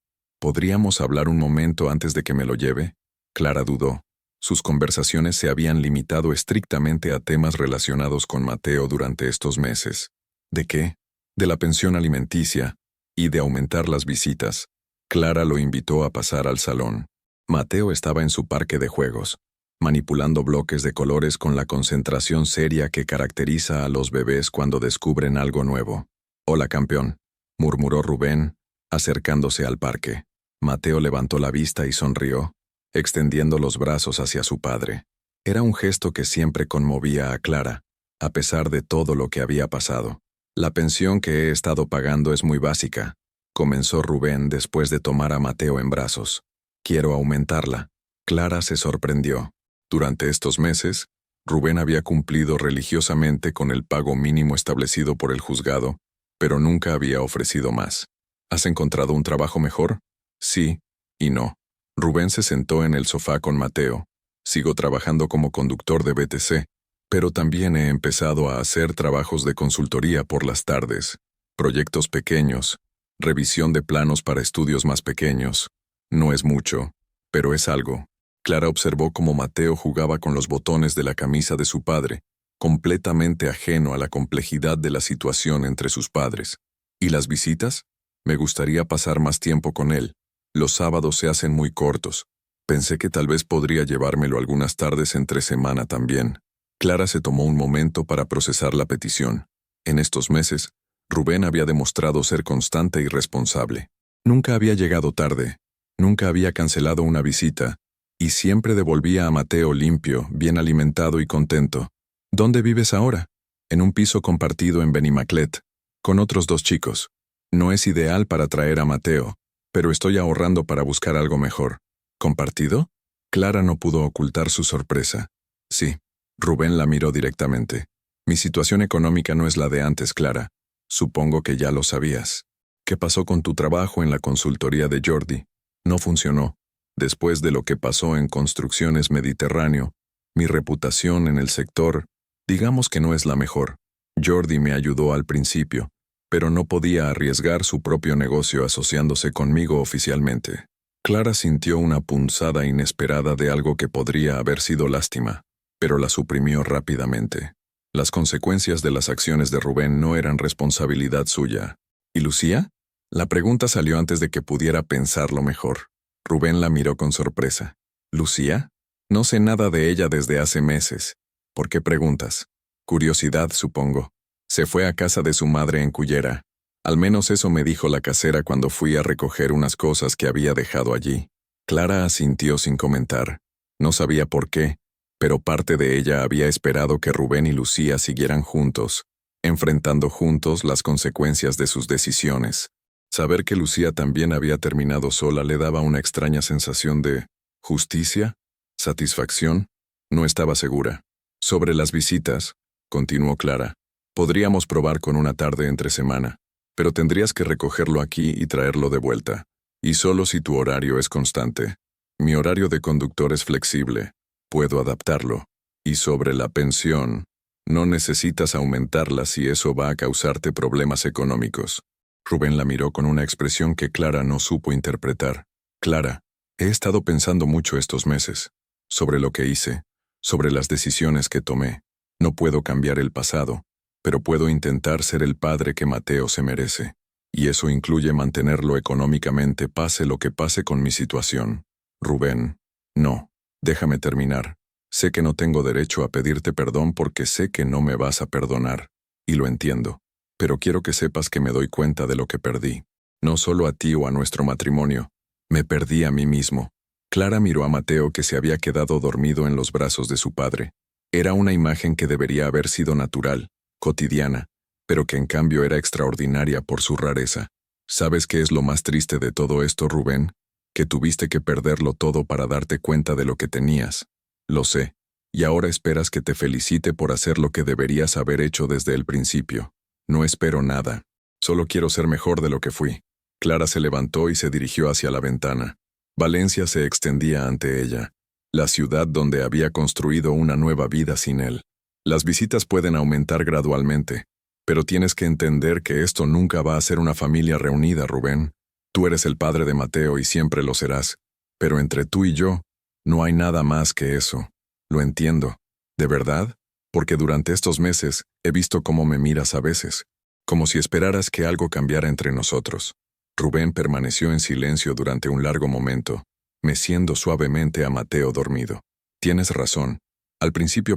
Speaker 1: hablar un momento antes de que me lo lleve?» Clara dudó. Sus conversaciones se habían limitado estrictamente a temas relacionados con Mateo durante estos meses. ¿De qué? De la pensión alimenticia y de aumentar las visitas. Clara lo invitó a pasar al salón. Mateo estaba en su parque de juegos, manipulando bloques de colores con la concentración seria que caracteriza a los bebés cuando descubren algo nuevo. «Hola, campeón», murmuró Rubén, acercándose al parque. Mateo levantó la vista y sonrió, extendiendo los brazos hacia su padre. Era un gesto que siempre conmovía a Clara, a pesar de todo lo que había pasado. «La pensión que he estado pagando es muy básica», comenzó Rubén después de tomar a Mateo en brazos. «Quiero aumentarla». Clara se sorprendió. Durante estos meses, Rubén había cumplido religiosamente con el pago mínimo establecido por el juzgado, pero nunca había ofrecido más. «¿Has encontrado un trabajo mejor?» «Sí y no». Rubén se sentó en el sofá con Mateo. «Sigo trabajando como conductor de BTC, pero también he empezado a hacer trabajos de consultoría por las tardes, proyectos pequeños, revisión de planos para estudios más pequeños. No es mucho, pero es algo». Clara observó cómo Mateo jugaba con los botones de la camisa de su padre, completamente ajeno a la complejidad de la situación entre sus padres. «¿Y las visitas? Me gustaría pasar más tiempo con él. Los sábados se hacen muy cortos. Pensé que tal vez podría llevármelo algunas tardes entre semana también». Clara se tomó un momento para procesar la petición. En estos meses, Rubén había demostrado ser constante y responsable. Nunca había llegado tarde, nunca había cancelado una visita, y siempre devolvía a Mateo limpio, bien alimentado y contento. «¿Dónde vives ahora?» «En un piso compartido en Benimaclet, con otros 2 chicos. No es ideal para traer a Mateo, pero estoy ahorrando para buscar algo mejor». «¿Compartido?» Clara no pudo ocultar su sorpresa. «Sí». Rubén la miró directamente. «Mi situación económica no es la de antes, Clara. Supongo que ya lo sabías. ¿Qué pasó con tu trabajo en la consultoría de Jordi?» «No funcionó. Después de lo que pasó en Construcciones Mediterráneo, mi reputación en el sector, digamos que no es la mejor. Jordi me ayudó al principio, pero no podía arriesgar su propio negocio asociándose conmigo oficialmente». Clara sintió una punzada inesperada de algo que podría haber sido lástima, pero la suprimió rápidamente. Las consecuencias de las acciones de Rubén no eran responsabilidad suya. ¿Y Lucía? La pregunta salió antes de que pudiera pensarlo mejor. Rubén la miró con sorpresa. ¿Lucía? No sé nada de ella desde hace meses. ¿Por qué preguntas? Curiosidad, supongo. Se fue a casa de su madre en Cullera. Al menos eso me dijo la casera cuando fui a recoger unas cosas que había dejado allí. Clara asintió sin comentar. No sabía por qué, pero parte de ella había esperado que Rubén y Lucía siguieran juntos, enfrentando juntos las consecuencias de sus decisiones. Saber que Lucía también había terminado sola le daba una extraña sensación de justicia, satisfacción. No estaba segura. «Sobre las visitas», continuó Clara, «podríamos probar con una tarde entre semana, pero tendrías que recogerlo aquí y traerlo de vuelta, y solo si tu horario es constante. Mi horario de conductor es flexible. Puedo adaptarlo. Y sobre la pensión, no necesitas aumentarla si eso va a causarte problemas económicos». Rubén la miró con una expresión que Clara no supo interpretar. «Clara, he estado pensando mucho estos meses. sobre lo que hice, sobre las decisiones que tomé. No puedo cambiar el pasado, pero puedo intentar ser el padre que Mateo se merece. Y eso incluye mantenerlo económicamente pase lo que pase con mi situación. Rubén, no, déjame terminar. Sé que no tengo derecho a pedirte perdón porque sé que no me vas a perdonar, y lo entiendo. Pero quiero que sepas que me doy cuenta de lo que perdí. No solo a ti o a nuestro matrimonio. Me perdí a mí mismo. Clara miró a Mateo que se había quedado dormido en los brazos de su padre. Era una imagen que debería haber sido natural, cotidiana, pero que en cambio era extraordinaria por su rareza. ¿Sabes qué es lo más triste de todo esto, Rubén? Que tuviste que perderlo todo para darte cuenta de lo que tenías. Lo sé, y ahora esperas que te felicite por hacer lo que deberías haber hecho desde el principio. No espero nada. Solo quiero ser mejor de lo que fui. Clara se levantó y se dirigió hacia la ventana. Valencia se extendía ante ella, la ciudad donde había construido una nueva vida sin él. Las visitas pueden aumentar gradualmente, pero tienes que entender que esto nunca va a ser una familia reunida, Rubén. Tú eres el padre de Mateo y siempre lo serás, pero entre tú y yo, no hay nada más que eso. Lo entiendo. ¿De verdad? Porque durante estos meses he visto cómo me miras a veces, como si esperaras que algo cambiara entre nosotros. Rubén permaneció en silencio durante un largo momento, meciendo suavemente a Mateo dormido. Tienes razón. Al principio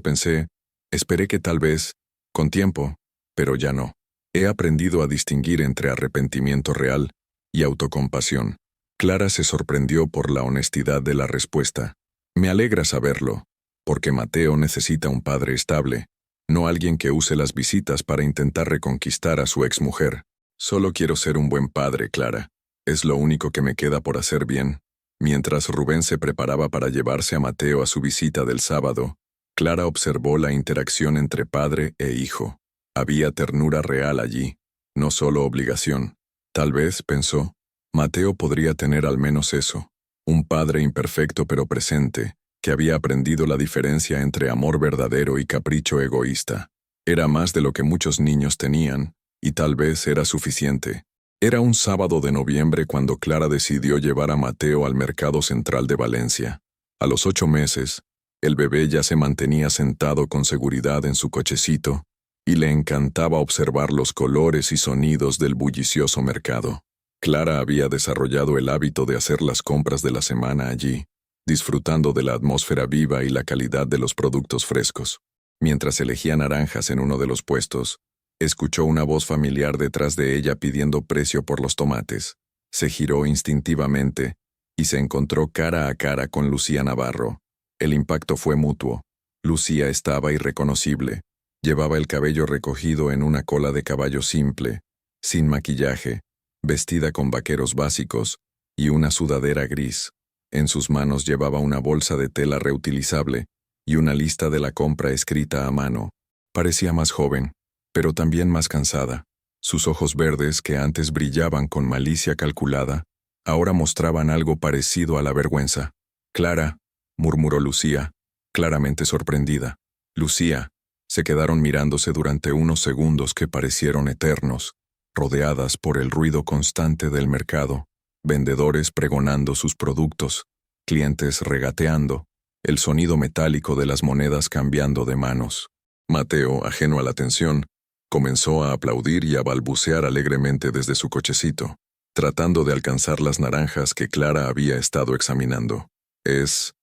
Speaker 1: esperé que tal vez, con tiempo, pero ya no. He aprendido a distinguir entre arrepentimiento real y autocompasión. Clara se sorprendió por la honestidad de la respuesta. Me alegra saberlo, porque Mateo necesita un padre estable, no alguien que use las visitas para intentar reconquistar a su exmujer. Solo quiero ser un buen padre, Clara. Es lo único que me queda por hacer bien. Mientras Rubén se preparaba para llevarse a Mateo a su visita del sábado, Clara observó la interacción entre padre e hijo. Había ternura real allí, no solo obligación. Tal vez, pensó, Mateo podría tener al menos eso. Un padre imperfecto pero presente, que había aprendido la diferencia entre amor verdadero y capricho egoísta. Era más de lo que muchos niños tenían, y tal vez era suficiente. Era un sábado de noviembre cuando Clara decidió llevar a Mateo al mercado central de Valencia. A los 8 meses, el bebé ya se mantenía sentado con seguridad en su cochecito, y le encantaba observar los colores y sonidos del bullicioso mercado. Clara había desarrollado el hábito de hacer las compras de la semana allí, disfrutando de la atmósfera viva y la calidad de los productos frescos. Mientras elegía naranjas en uno de los puestos, escuchó una voz familiar detrás de ella pidiendo precio por los tomates. Se giró instintivamente y se encontró cara a cara con Lucía Navarro. El impacto fue mutuo. Lucía estaba irreconocible. Llevaba el cabello recogido en una cola de caballo simple, sin maquillaje, vestida con vaqueros básicos y una sudadera gris. En sus manos llevaba una bolsa de tela reutilizable y una lista de la compra escrita a mano. Parecía más joven, pero también más cansada. Sus ojos verdes, que antes brillaban con malicia calculada, ahora mostraban algo parecido a la vergüenza. «Clara», murmuró Lucía, claramente sorprendida. «Lucía». Se quedaron mirándose durante unos segundos que parecieron eternos, rodeadas por el ruido constante del mercado, vendedores pregonando sus productos, clientes regateando, el sonido metálico de las monedas cambiando de manos. Mateo, ajeno a la tensión, comenzó a aplaudir y a balbucear alegremente desde su cochecito, tratando de alcanzar las naranjas que Clara había estado examinando. Es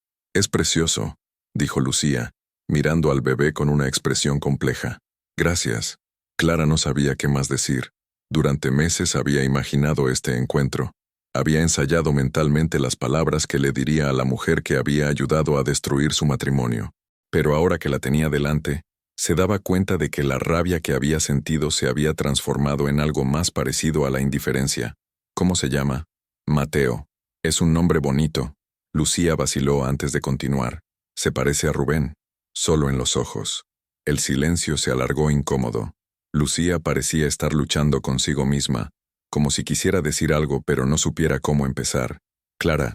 Speaker 1: precioso», dijo Lucía, mirando al bebé con una expresión compleja. «Gracias». Clara no sabía qué más decir. Durante meses había imaginado este encuentro. Había ensayado mentalmente las palabras que le diría a la mujer que había ayudado a destruir su matrimonio. Pero ahora que la tenía delante, se daba cuenta de que la rabia que había sentido se había transformado en algo más parecido a la indiferencia. «¿Cómo se llama?» «Mateo». «Es un nombre bonito». Lucía vaciló antes de continuar. «Se parece a Rubén». Solo en los ojos. El silencio se alargó incómodo. Lucía parecía estar luchando consigo misma, como si quisiera decir algo pero no supiera cómo empezar. «Clara,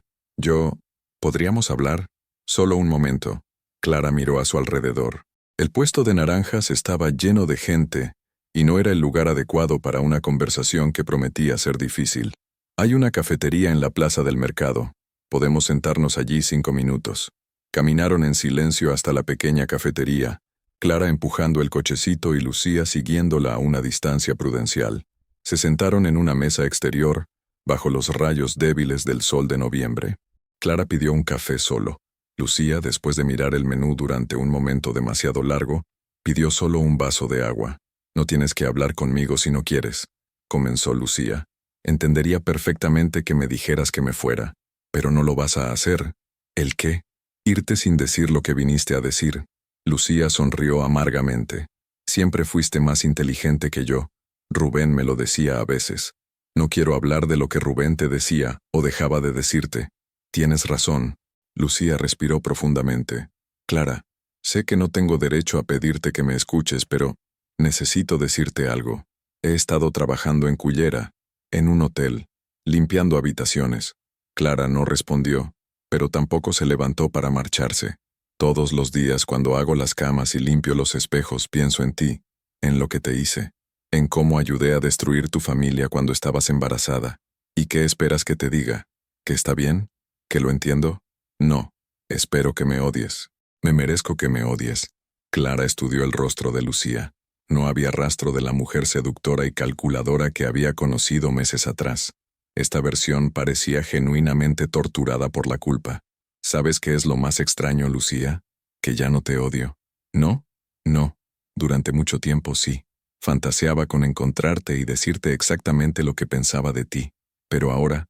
Speaker 1: ¿podríamos hablar?» «Solo un momento». Clara miró a su alrededor. El puesto de naranjas estaba lleno de gente, y no era el lugar adecuado para una conversación que prometía ser difícil. «Hay una cafetería en la plaza del mercado. Podemos sentarnos allí 5 minutos». Caminaron en silencio hasta la pequeña cafetería, Clara empujando el cochecito y Lucía siguiéndola a una distancia prudencial. Se sentaron en una mesa exterior, bajo los rayos débiles del sol de noviembre. Clara pidió un café solo. Lucía, después de mirar el menú durante un momento demasiado largo, pidió solo un vaso de agua. «No tienes que hablar conmigo si no quieres», comenzó Lucía. «Entendería perfectamente que me dijeras que me fuera, pero no lo vas a hacer». «¿El qué?» «Irte sin decir lo que viniste a decir». Lucía sonrió amargamente. «Siempre fuiste más inteligente que yo. Rubén me lo decía a veces. No quiero hablar de lo que Rubén te decía o dejaba de decirte. Tienes razón». Lucía respiró profundamente. «Clara, sé que no tengo derecho a pedirte que me escuches, pero necesito decirte algo. He estado trabajando en Cullera, en un hotel, limpiando habitaciones». Clara no respondió, pero tampoco se levantó para marcharse. «Todos los días cuando hago las camas y limpio los espejos pienso en ti, en lo que te hice, en cómo ayudé a destruir tu familia cuando estabas embarazada. ¿Y qué esperas que te diga? ¿Que está bien? ¿Que lo entiendo? No, espero que me odies. Me merezco que me odies». Clara estudió el rostro de Lucía. No había rastro de la mujer seductora y calculadora que había conocido meses atrás. Esta versión parecía genuinamente torturada por la culpa. «¿Sabes qué es lo más extraño, Lucía? Que ya no te odio». «¿No? No. Durante mucho tiempo sí. Fantaseaba con encontrarte y decirte exactamente lo que pensaba de ti. Pero ahora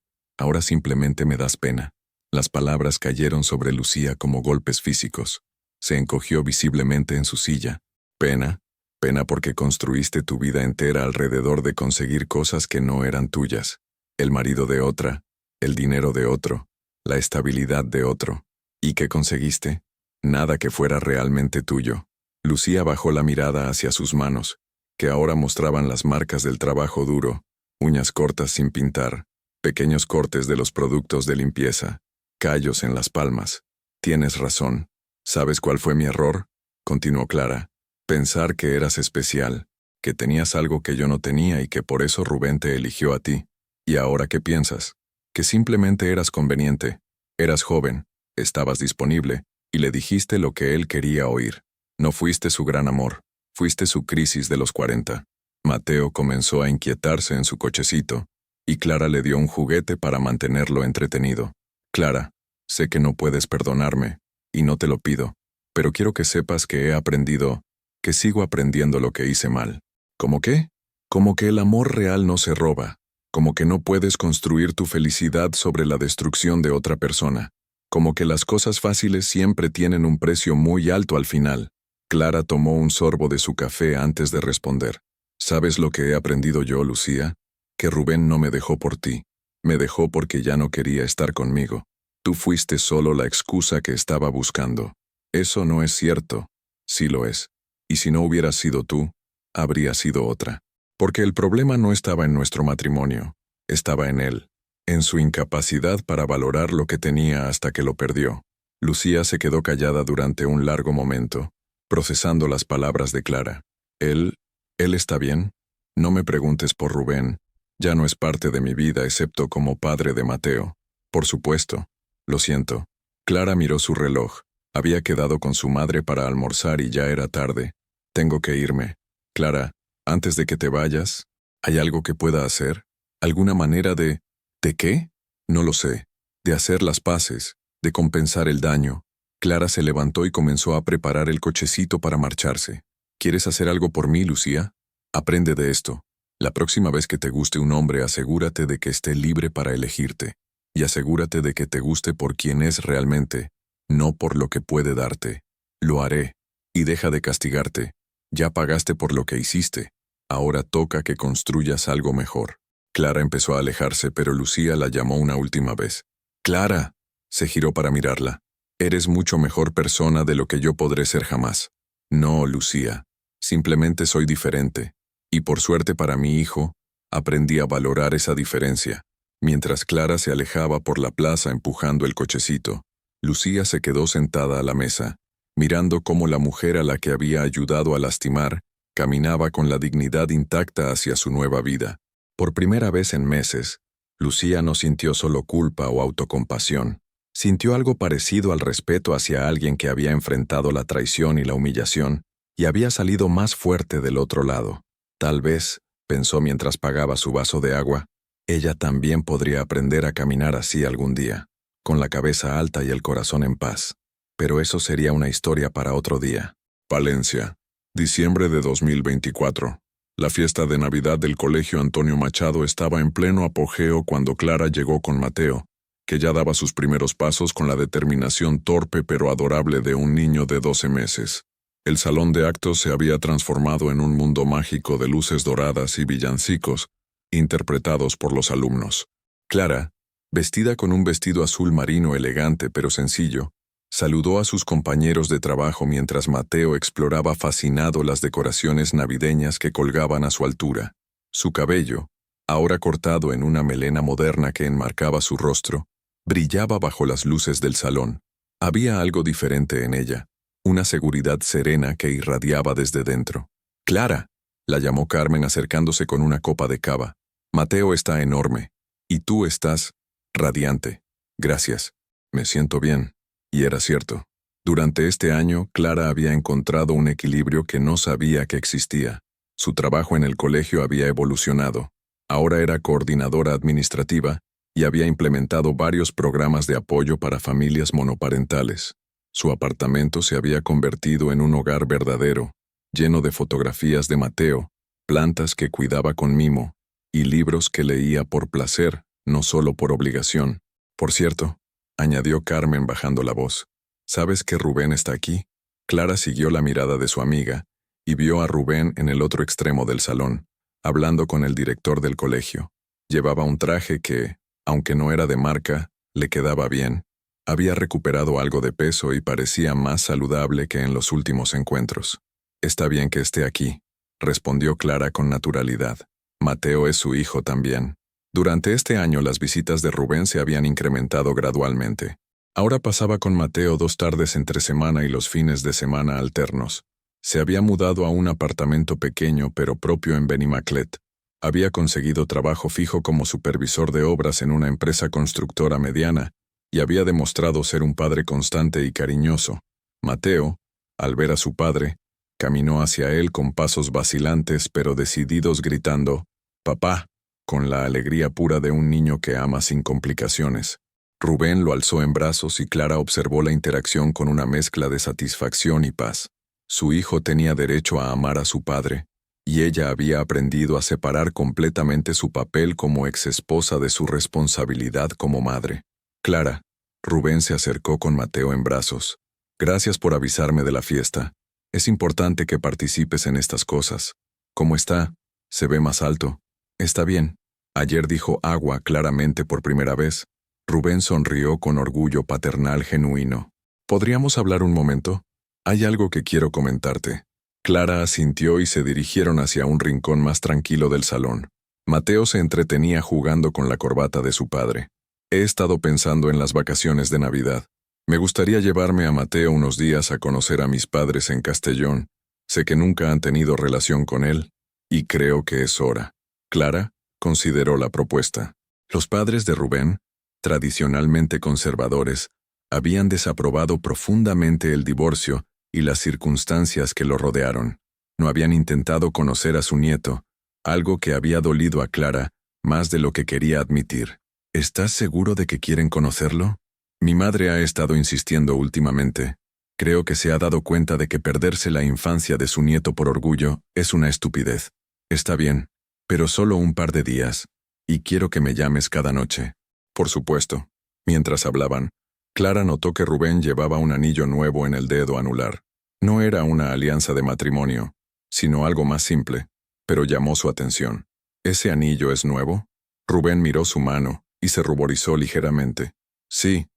Speaker 1: simplemente me das pena». Las palabras cayeron sobre Lucía como golpes físicos. Se encogió visiblemente en su silla. «¿Pena? Pena porque construiste tu vida entera alrededor de conseguir cosas que no eran tuyas. El marido de otra, el dinero de otro, la estabilidad de otro. ¿Y qué conseguiste? Nada que fuera realmente tuyo». Lucía bajó la mirada hacia sus manos, que ahora mostraban las marcas del trabajo duro, uñas cortas sin pintar, pequeños cortes de los productos de limpieza, callos en las palmas. «Tienes razón. ¿Sabes cuál fue mi error?», continuó Clara. «Pensar que eras especial, que tenías algo que yo no tenía y que por eso Rubén te eligió a ti. ¿Y ahora qué piensas? Que simplemente eras conveniente. Eras joven, estabas disponible, y le dijiste lo que él quería oír. No fuiste su gran amor, fuiste su crisis de los 40. Mateo comenzó a inquietarse en su cochecito, y Clara le dio un juguete para mantenerlo entretenido. «Clara, sé que no puedes perdonarme, y no te lo pido, pero quiero que sepas que he aprendido, que sigo aprendiendo lo que hice mal». «¿Cómo qué?» «Como que el amor real no se roba, como que no puedes construir tu felicidad sobre la destrucción de otra persona, como que las cosas fáciles siempre tienen un precio muy alto al final». Clara tomó un sorbo de su café antes de responder. «¿Sabes lo que he aprendido yo, Lucía? Que Rubén no me dejó por ti. Me dejó porque ya no quería estar conmigo. Tú fuiste solo la excusa que estaba buscando». «Eso no es cierto». «Sí lo es. Y si no hubieras sido tú, habría sido otra. Porque el problema no estaba en nuestro matrimonio, estaba en él, en su incapacidad para valorar lo que tenía hasta que lo perdió». Lucía se quedó callada durante un largo momento, procesando las palabras de Clara. «¿Él está bien? No me preguntes por Rubén. Ya no es parte de mi vida excepto como padre de Mateo. Por supuesto. Lo siento». Clara miró su reloj. Había quedado con su madre para almorzar y ya era tarde. «Tengo que irme. Clara, antes de que te vayas, ¿hay algo que pueda hacer? ¿Alguna manera de...» «¿De qué?» «No lo sé. De hacer las paces, de compensar el daño». Clara se levantó y comenzó a preparar el cochecito para marcharse. «¿Quieres hacer algo por mí, Lucía? Aprende de esto. La próxima vez que te guste un hombre, asegúrate de que esté libre para elegirte. Y asegúrate de que te guste por quien es realmente, no por lo que puede darte. Lo haré. Y deja de castigarte. Ya pagaste por lo que hiciste. Ahora toca que construyas algo mejor». Clara empezó a alejarse, pero Lucía la llamó una última vez. «Clara». Se giró para mirarla. «Eres mucho mejor persona de lo que yo podré ser jamás». «No, Lucía. Simplemente soy diferente. Y por suerte para mi hijo, aprendí a valorar esa diferencia». Mientras Clara se alejaba por la plaza empujando el cochecito, Lucía se quedó sentada a la mesa, mirando cómo la mujer a la que había ayudado a lastimar caminaba con la dignidad intacta hacia su nueva vida. Por primera vez en meses, Lucía no sintió solo culpa o autocompasión, Sintió algo parecido al respeto hacia alguien que había enfrentado la traición y la humillación y había salido más fuerte del otro lado. Tal vez, pensó mientras pagaba su vaso de agua, ella también podría aprender a caminar así algún día, con la cabeza alta y el corazón en paz. Pero eso sería una historia para otro día. Palencia, diciembre de 2024. La fiesta de Navidad del Colegio Antonio Machado estaba en pleno apogeo cuando Clara llegó con Mateo, que ya daba sus primeros pasos con la determinación torpe pero adorable de un niño de 12 meses. El salón de actos se había transformado en un mundo mágico de luces doradas y villancicos, interpretados por los alumnos. Clara, vestida con un vestido azul marino elegante pero sencillo, saludó a sus compañeros de trabajo mientras Mateo exploraba fascinado las decoraciones navideñas que colgaban a su altura. Su cabello, ahora cortado en una melena moderna que enmarcaba su rostro, brillaba bajo las luces del salón. Había algo diferente en ella, una seguridad serena que irradiaba desde dentro. «Clara», la llamó Carmen acercándose con una copa de cava. «Mateo está enorme. Y tú estás radiante. Gracias. Me siento bien». Y era cierto. Durante este año, Clara había encontrado un equilibrio que no sabía que existía. Su trabajo en el colegio había evolucionado. Ahora era coordinadora administrativa y había implementado varios programas de apoyo para familias monoparentales. Su apartamento se había convertido en un hogar verdadero, lleno de fotografías de Mateo, plantas que cuidaba con mimo, y libros que leía por placer, no solo por obligación. Por cierto, añadió Carmen bajando la voz, ¿sabes que Rubén está aquí? Clara siguió la mirada de su amiga y vio a Rubén en el otro extremo del salón, hablando con el director del colegio. Llevaba un traje que, aunque no era de marca, le quedaba bien. Había recuperado algo de peso y parecía más saludable que en los últimos encuentros. «Está bien que esté aquí», respondió Clara con naturalidad. «Mateo es su hijo también». Durante este año las visitas de Rubén se habían incrementado gradualmente. Ahora pasaba con Mateo 2 tardes entre semana y los fines de semana alternos. Se había mudado a un apartamento pequeño pero propio en Benimaclet. Había conseguido trabajo fijo como supervisor de obras en una empresa constructora mediana y había demostrado ser un padre constante y cariñoso. Mateo, al ver a su padre, caminó hacia él con pasos vacilantes pero decididos gritando, «¡Papá!», con la alegría pura de un niño que ama sin complicaciones. Rubén lo alzó en brazos y Clara observó la interacción con una mezcla de satisfacción y paz. Su hijo tenía derecho a amar a su padre, y ella había aprendido a separar completamente su papel como exesposa de su responsabilidad como madre. «Clara», Rubén se acercó con Mateo en brazos. «Gracias por avisarme de la fiesta. Es importante que participes en estas cosas. ¿Cómo está? Se ve más alto». «Está bien». Ayer dijo Agua claramente por primera vez. Rubén sonrió con orgullo paternal genuino. «¿Podríamos hablar un momento? Hay algo que quiero comentarte». Clara asintió y se dirigieron hacia un rincón más tranquilo del salón. Mateo se entretenía jugando con la corbata de su padre. «He estado pensando en las vacaciones de Navidad. Me gustaría llevarme a Mateo unos días a conocer a mis padres en Castellón. Sé que nunca han tenido relación con él, y creo que es hora». Clara consideró la propuesta. Los padres de Rubén, tradicionalmente conservadores, habían desaprobado profundamente el divorcio y las circunstancias que lo rodearon. No habían intentado conocer a su nieto, algo que había dolido a Clara más de lo que quería admitir. «¿Estás seguro de que quieren conocerlo? Mi madre ha estado insistiendo últimamente. Creo que se ha dado cuenta de que perderse la infancia de su nieto por orgullo es una estupidez. Está bien, pero solo un par de días, y quiero que me llames cada noche». «Por supuesto». Mientras hablaban, Clara notó que Rubén llevaba un anillo nuevo en el dedo anular. No era una alianza de matrimonio, sino algo más simple, pero llamó su atención. «¿Ese anillo es nuevo?» Rubén miró su mano y se ruborizó ligeramente. «Sí,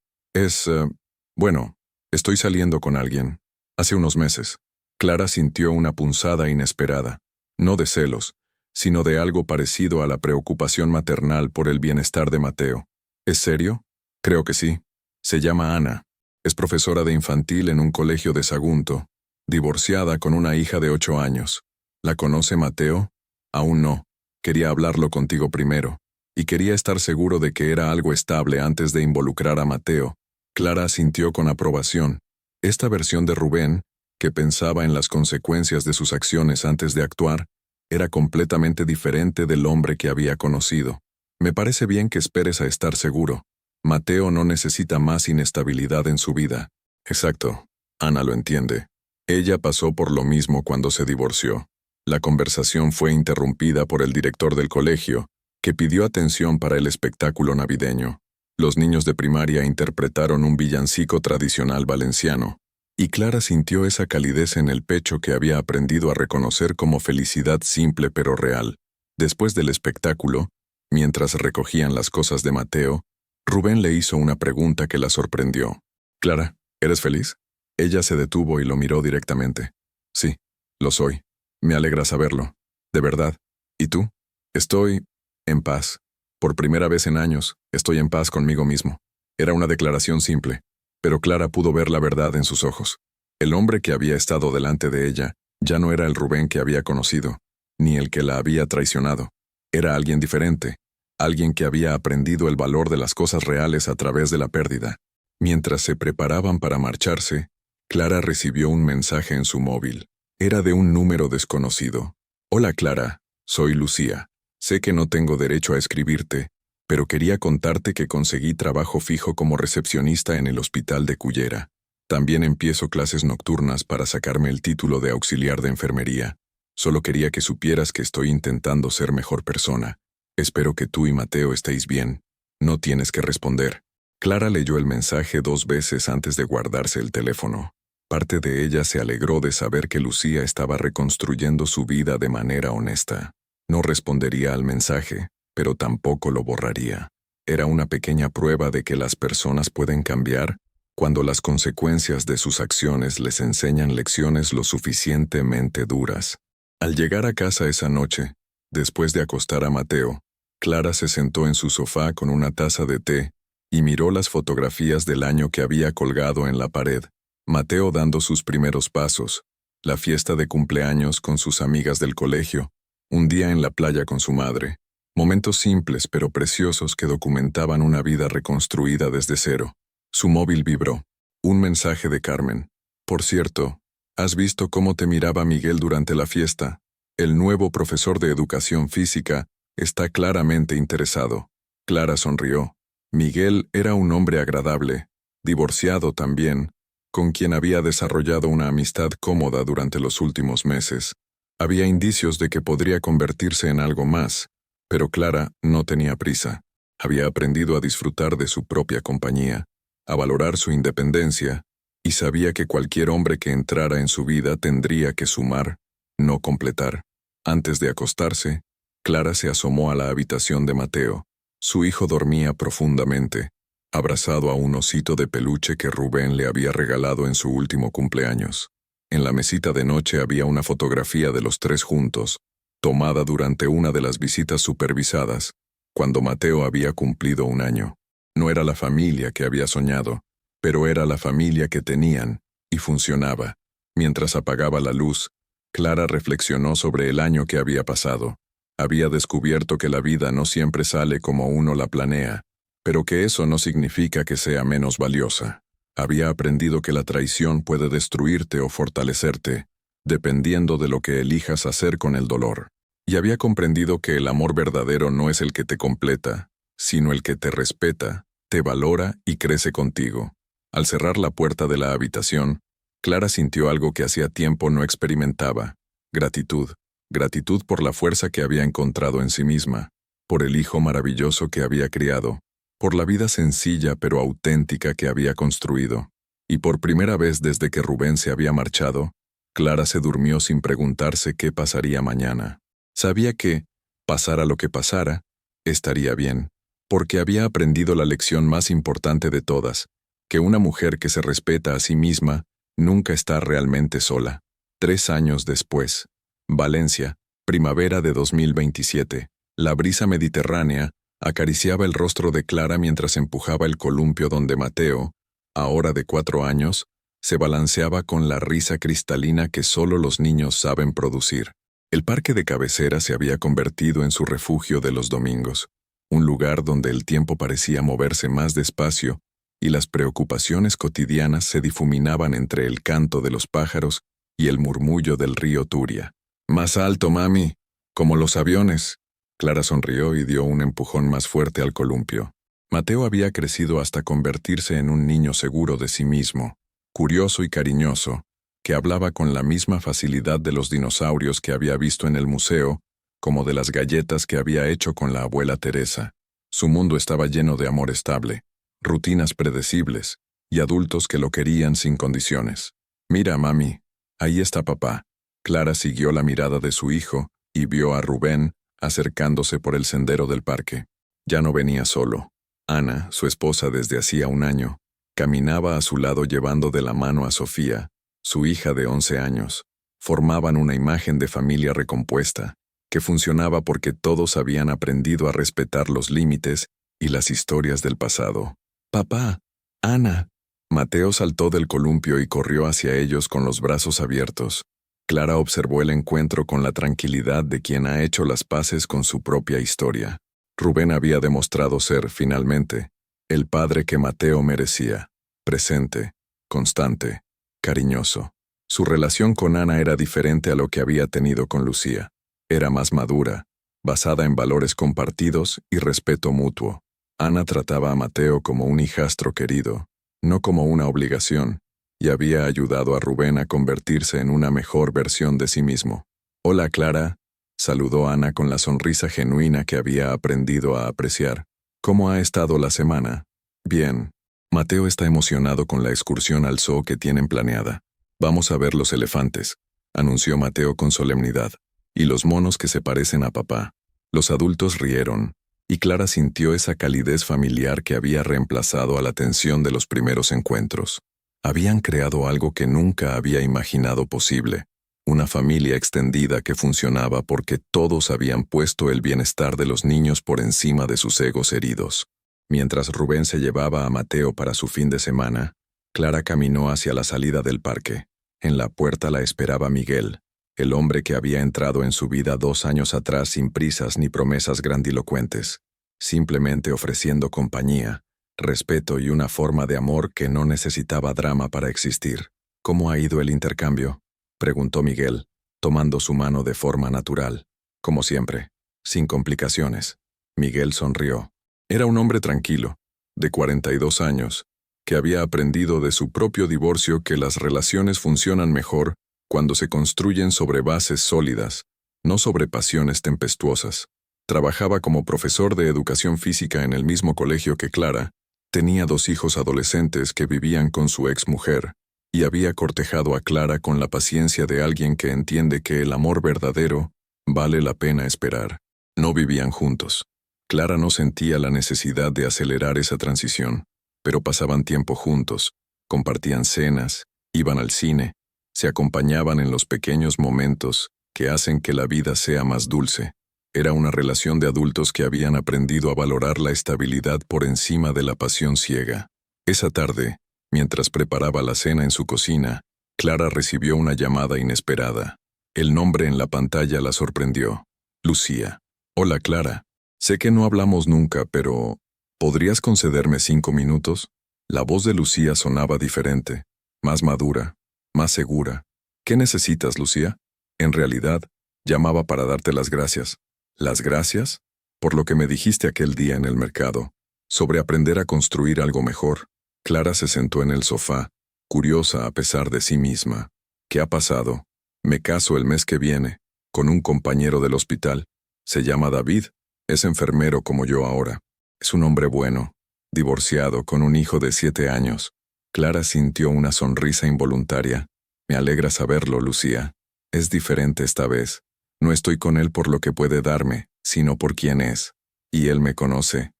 Speaker 1: bueno, estoy saliendo con alguien. Hace unos meses». Clara sintió una punzada inesperada, no de celos, sino de algo parecido a la preocupación maternal por el bienestar de Mateo. «¿Es serio?» «Creo que sí. Se llama Ana. Es profesora de infantil en un colegio de Sagunto, divorciada con una hija de 8 años. ¿La conoce Mateo?» «Aún no. Quería hablarlo contigo primero, y quería estar seguro de que era algo estable antes de involucrar a Mateo, Clara asintió con aprobación. Esta versión de Rubén, que pensaba en las consecuencias de sus acciones antes de actuar, era completamente diferente del hombre que había conocido. Me parece bien que esperes a estar seguro. Mateo no necesita más inestabilidad en su vida. Exacto. Ana lo entiende. Ella pasó por lo mismo cuando se divorció. La conversación fue interrumpida por el director del colegio, que pidió atención para el espectáculo navideño. Los niños de primaria interpretaron un villancico tradicional valenciano, y Clara sintió esa calidez en el pecho que había aprendido a reconocer como felicidad simple pero real. Después del espectáculo, mientras recogían las cosas de Mateo, Rubén le hizo una pregunta que la sorprendió. «Clara, ¿eres feliz?» Ella se detuvo y lo miró directamente. «Sí, lo soy. Me alegra saberlo. De verdad. ¿Y tú?» «Estoy en paz. Por primera vez en años, estoy en paz conmigo mismo». Era una declaración simple, pero Clara pudo ver la verdad en sus ojos. El hombre que había estado delante de ella ya no era el Rubén que había conocido, ni el que la había traicionado. Era alguien diferente, alguien que había aprendido el valor de las cosas reales a través de la pérdida. Mientras se preparaban para marcharse, Clara recibió un mensaje en su móvil. Era de un número desconocido. «Hola Clara, soy Lucía. Sé que no tengo derecho a escribirte, pero quería contarte que conseguí trabajo fijo como recepcionista en el hospital de Cullera. También empiezo clases nocturnas para sacarme el título de auxiliar de enfermería. Solo quería que supieras que estoy intentando ser mejor persona. Espero que tú y Mateo estéis bien. No tienes que responder». Clara leyó el mensaje 2 veces antes de guardarse el teléfono. Parte de ella se alegró de saber que Lucía estaba reconstruyendo su vida de manera honesta. No respondería al mensaje, pero tampoco lo borraría. Era una pequeña prueba de que las personas pueden cambiar cuando las consecuencias de sus acciones les enseñan lecciones lo suficientemente duras. Al llegar a casa esa noche, después de acostar a Mateo, Clara se sentó en su sofá con una taza de té y miró las fotografías del año que había colgado en la pared. Mateo dando sus primeros pasos, la fiesta de cumpleaños con sus amigas del colegio, un día en la playa con su madre. Momentos simples pero preciosos que documentaban una vida reconstruida desde cero. Su móvil vibró. Un mensaje de Carmen. «Por cierto, ¿has visto cómo te miraba Miguel durante la fiesta? El nuevo profesor de educación física está claramente interesado». Clara sonrió. Miguel era un hombre agradable, divorciado también, con quien había desarrollado una amistad cómoda durante los últimos meses. Había indicios de que podría convertirse en algo más, pero Clara no tenía prisa. Había aprendido a disfrutar de su propia compañía, a valorar su independencia, y sabía que cualquier hombre que entrara en su vida tendría que sumar, no completar. Antes de acostarse, Clara se asomó a la habitación de Mateo. Su hijo dormía profundamente, abrazado a un osito de peluche que Rubén le había regalado en su último cumpleaños. En la mesita de noche había una fotografía de los 3 juntos, tomada durante una de las visitas supervisadas, cuando Mateo había cumplido 1 año. No era la familia que había soñado, pero era la familia que tenían, y funcionaba. Mientras apagaba la luz, Clara reflexionó sobre el año que había pasado. Había descubierto que la vida no siempre sale como uno la planea, pero que eso no significa que sea menos valiosa. Había aprendido que la traición puede destruirte o fortalecerte, dependiendo de lo que elijas hacer con el dolor. Y había comprendido que el amor verdadero no es el que te completa, sino el que te respeta, te valora y crece contigo. Al cerrar la puerta de la habitación, Clara sintió algo que hacía tiempo no experimentaba: gratitud. Gratitud por la fuerza que había encontrado en sí misma, por el hijo maravilloso que había criado, por la vida sencilla pero auténtica que había construido. Y por primera vez desde que Rubén se había marchado, Clara se durmió sin preguntarse qué pasaría mañana. Sabía que, pasara lo que pasara, estaría bien, porque había aprendido la lección más importante de todas, que una mujer que se respeta a sí misma nunca está realmente sola. 3 años después. Valencia, primavera de 2027. La brisa mediterránea acariciaba el rostro de Clara mientras empujaba el columpio donde Mateo, ahora de 4 años, se balanceaba con la risa cristalina que solo los niños saben producir. El parque de cabecera se había convertido en su refugio de los domingos, un lugar donde el tiempo parecía moverse más despacio y las preocupaciones cotidianas se difuminaban entre el canto de los pájaros y el murmullo del río Turia. «Más alto, mami, como los aviones». Clara sonrió y dio un empujón más fuerte al columpio. Mateo había crecido hasta convertirse en un niño seguro de sí mismo, curioso y cariñoso, que hablaba con la misma facilidad de los dinosaurios que había visto en el museo, como de las galletas que había hecho con la abuela Teresa. Su mundo estaba lleno de amor estable, rutinas predecibles y adultos que lo querían sin condiciones. «Mira, mami, ahí está papá». Clara siguió la mirada de su hijo y vio a Rubén acercándose por el sendero del parque. Ya no venía solo. Ana, su esposa desde hacía un año, caminaba a su lado llevando de la mano a Sofía, su hija de 11 años. Formaban una imagen de familia recompuesta, que funcionaba porque todos habían aprendido a respetar los límites y las historias del pasado. «Papá, Ana». Mateo saltó del columpio y corrió hacia ellos con los brazos abiertos. Clara observó el encuentro con la tranquilidad de quien ha hecho las paces con su propia historia. Rubén había demostrado ser, finalmente, el padre que Mateo merecía, presente, constante, cariñoso. Su relación con Ana era diferente a lo que había tenido con Lucía. Era más madura, basada en valores compartidos y respeto mutuo. Ana trataba a Mateo como un hijastro querido, no como una obligación, y había ayudado a Rubén a convertirse en una mejor versión de sí mismo. «Hola, Clara», saludó Ana con la sonrisa genuina que había aprendido a apreciar. «¿Cómo ha estado la semana?» «Bien. Mateo está emocionado con la excursión al zoo que tienen planeada. Vamos a ver los elefantes», anunció Mateo con solemnidad, «y los monos que se parecen a papá». Los adultos rieron, y Clara sintió esa calidez familiar que había reemplazado a la tensión de los primeros encuentros. Habían creado algo que nunca había imaginado posible, una familia extendida que funcionaba porque todos habían puesto el bienestar de los niños por encima de sus egos heridos. Mientras Rubén se llevaba a Mateo para su fin de semana, Clara caminó hacia la salida del parque. En la puerta la esperaba Miguel, el hombre que había entrado en su vida 2 años atrás sin prisas ni promesas grandilocuentes, simplemente ofreciendo compañía, respeto y una forma de amor que no necesitaba drama para existir. «¿Cómo ha ido el intercambio?», preguntó Miguel, tomando su mano de forma natural. «Como siempre, sin complicaciones». Miguel sonrió. Era un hombre tranquilo, de 42 años, que había aprendido de su propio divorcio que las relaciones funcionan mejor cuando se construyen sobre bases sólidas, no sobre pasiones tempestuosas. Trabajaba como profesor de educación física en el mismo colegio que Clara, tenía 2 hijos adolescentes que vivían con su exmujer, y había cortejado a Clara con la paciencia de alguien que entiende que el amor verdadero vale la pena esperar. No vivían juntos. Clara no sentía la necesidad de acelerar esa transición, pero pasaban tiempo juntos, compartían cenas, iban al cine, se acompañaban en los pequeños momentos que hacen que la vida sea más dulce. Era una relación de adultos que habían aprendido a valorar la estabilidad por encima de la pasión ciega. Esa tarde, mientras preparaba la cena en su cocina, Clara recibió una llamada inesperada. El nombre en la pantalla la sorprendió. Lucía. «Hola, Clara. Sé que no hablamos nunca, pero ¿podrías concederme 5 minutos?» La voz de Lucía sonaba diferente, más madura, más segura. «¿Qué necesitas, Lucía?» «En realidad, llamaba para darte las gracias». «¿Las gracias?» «Por lo que me dijiste aquel día en el mercado, sobre aprender a construir algo mejor». Clara se sentó en el sofá, curiosa a pesar de sí misma. «¿Qué ha pasado?» «Me caso el mes que viene, con un compañero del hospital. Se llama David, es enfermero como yo ahora. Es un hombre bueno, divorciado, con un hijo de 7 años». Clara sintió una sonrisa involuntaria. «Me alegra saberlo, Lucía. Es diferente esta vez. No estoy con él por lo que puede darme, sino por quién es. Y él me conoce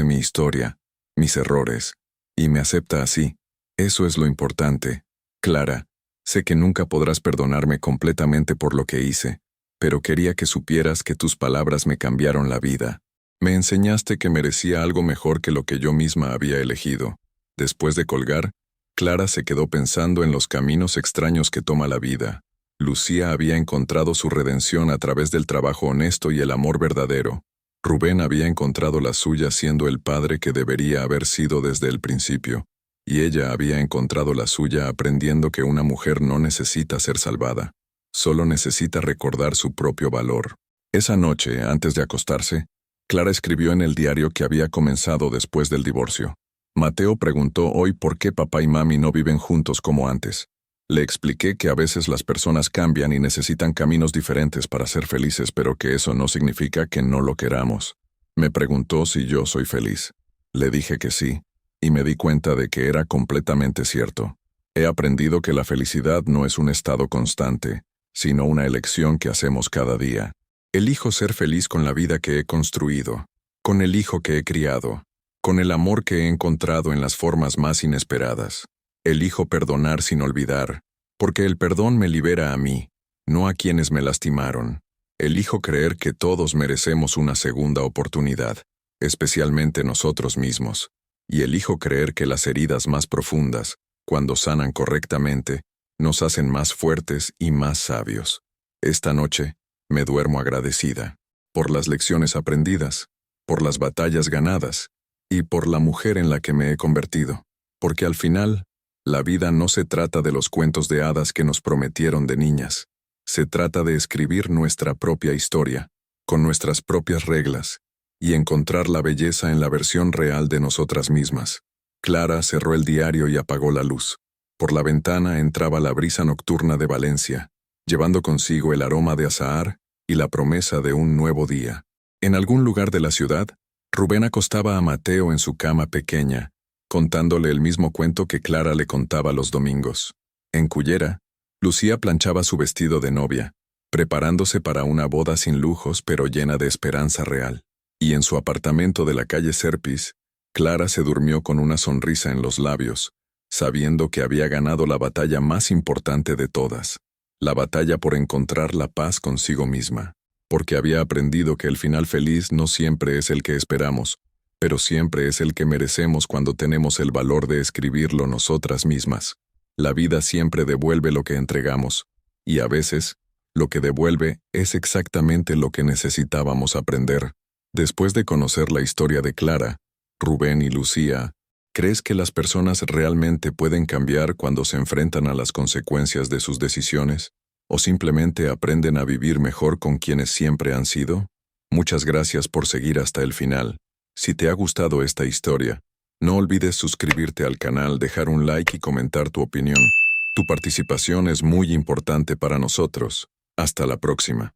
Speaker 1: mi historia, mis errores, y me acepta así. Eso es lo importante. Clara, sé que nunca podrás perdonarme completamente por lo que hice, pero quería que supieras que tus palabras me cambiaron la vida. Me enseñaste que merecía algo mejor que lo que yo misma había elegido». Después de colgar, Clara se quedó pensando en los caminos extraños que toma la vida. Lucía había encontrado su redención a través del trabajo honesto y el amor verdadero. Rubén había encontrado la suya siendo el padre que debería haber sido desde el principio, y ella había encontrado la suya aprendiendo que una mujer no necesita ser salvada, solo necesita recordar su propio valor. Esa noche, antes de acostarse, Clara escribió en el diario que había comenzado después del divorcio. Mateo preguntó hoy por qué papá y mami no viven juntos como antes. Le expliqué que a veces las personas cambian y necesitan caminos diferentes para ser felices, pero que eso no significa que no lo queramos. Me preguntó si yo soy feliz. Le dije que sí, y me di cuenta de que era completamente cierto. He aprendido que la felicidad no es un estado constante, sino una elección que hacemos cada día. Elijo ser feliz con la vida que he construido, con el hijo que he criado, con el amor que he encontrado en las formas más inesperadas. Elijo perdonar sin olvidar, porque el perdón me libera a mí, no a quienes me lastimaron. Elijo creer que todos merecemos una segunda oportunidad, especialmente nosotros mismos, y elijo creer que las heridas más profundas, cuando sanan correctamente, nos hacen más fuertes y más sabios. Esta noche, me duermo agradecida, por las lecciones aprendidas, por las batallas ganadas, y por la mujer en la que me he convertido, porque al final, la vida no se trata de los cuentos de hadas que nos prometieron de niñas. Se trata de escribir nuestra propia historia, con nuestras propias reglas, y encontrar la belleza en la versión real de nosotras mismas. Clara cerró el diario y apagó la luz. Por la ventana entraba la brisa nocturna de Valencia, llevando consigo el aroma de azahar y la promesa de un nuevo día. En algún lugar de la ciudad, Rubén acostaba a Mateo en su cama pequeña, contándole el mismo cuento que Clara le contaba los domingos. En Cullera, Lucía planchaba su vestido de novia, preparándose para una boda sin lujos pero llena de esperanza real. Y en su apartamento de la calle Serpis, Clara se durmió con una sonrisa en los labios, sabiendo que había ganado la batalla más importante de todas, la batalla por encontrar la paz consigo misma, porque había aprendido que el final feliz no siempre es el que esperamos, pero siempre es el que merecemos cuando tenemos el valor de escribirlo nosotras mismas. La vida siempre devuelve lo que entregamos, y a veces, lo que devuelve es exactamente lo que necesitábamos aprender. Después de conocer la historia de Clara, Rubén y Lucía, ¿crees que las personas realmente pueden cambiar cuando se enfrentan a las consecuencias de sus decisiones? ¿O simplemente aprenden a vivir mejor con quienes siempre han sido? Muchas gracias por seguir hasta el final. Si te ha gustado esta historia, no olvides suscribirte al canal, dejar un like y comentar tu opinión. Tu participación es muy importante para nosotros. Hasta la próxima.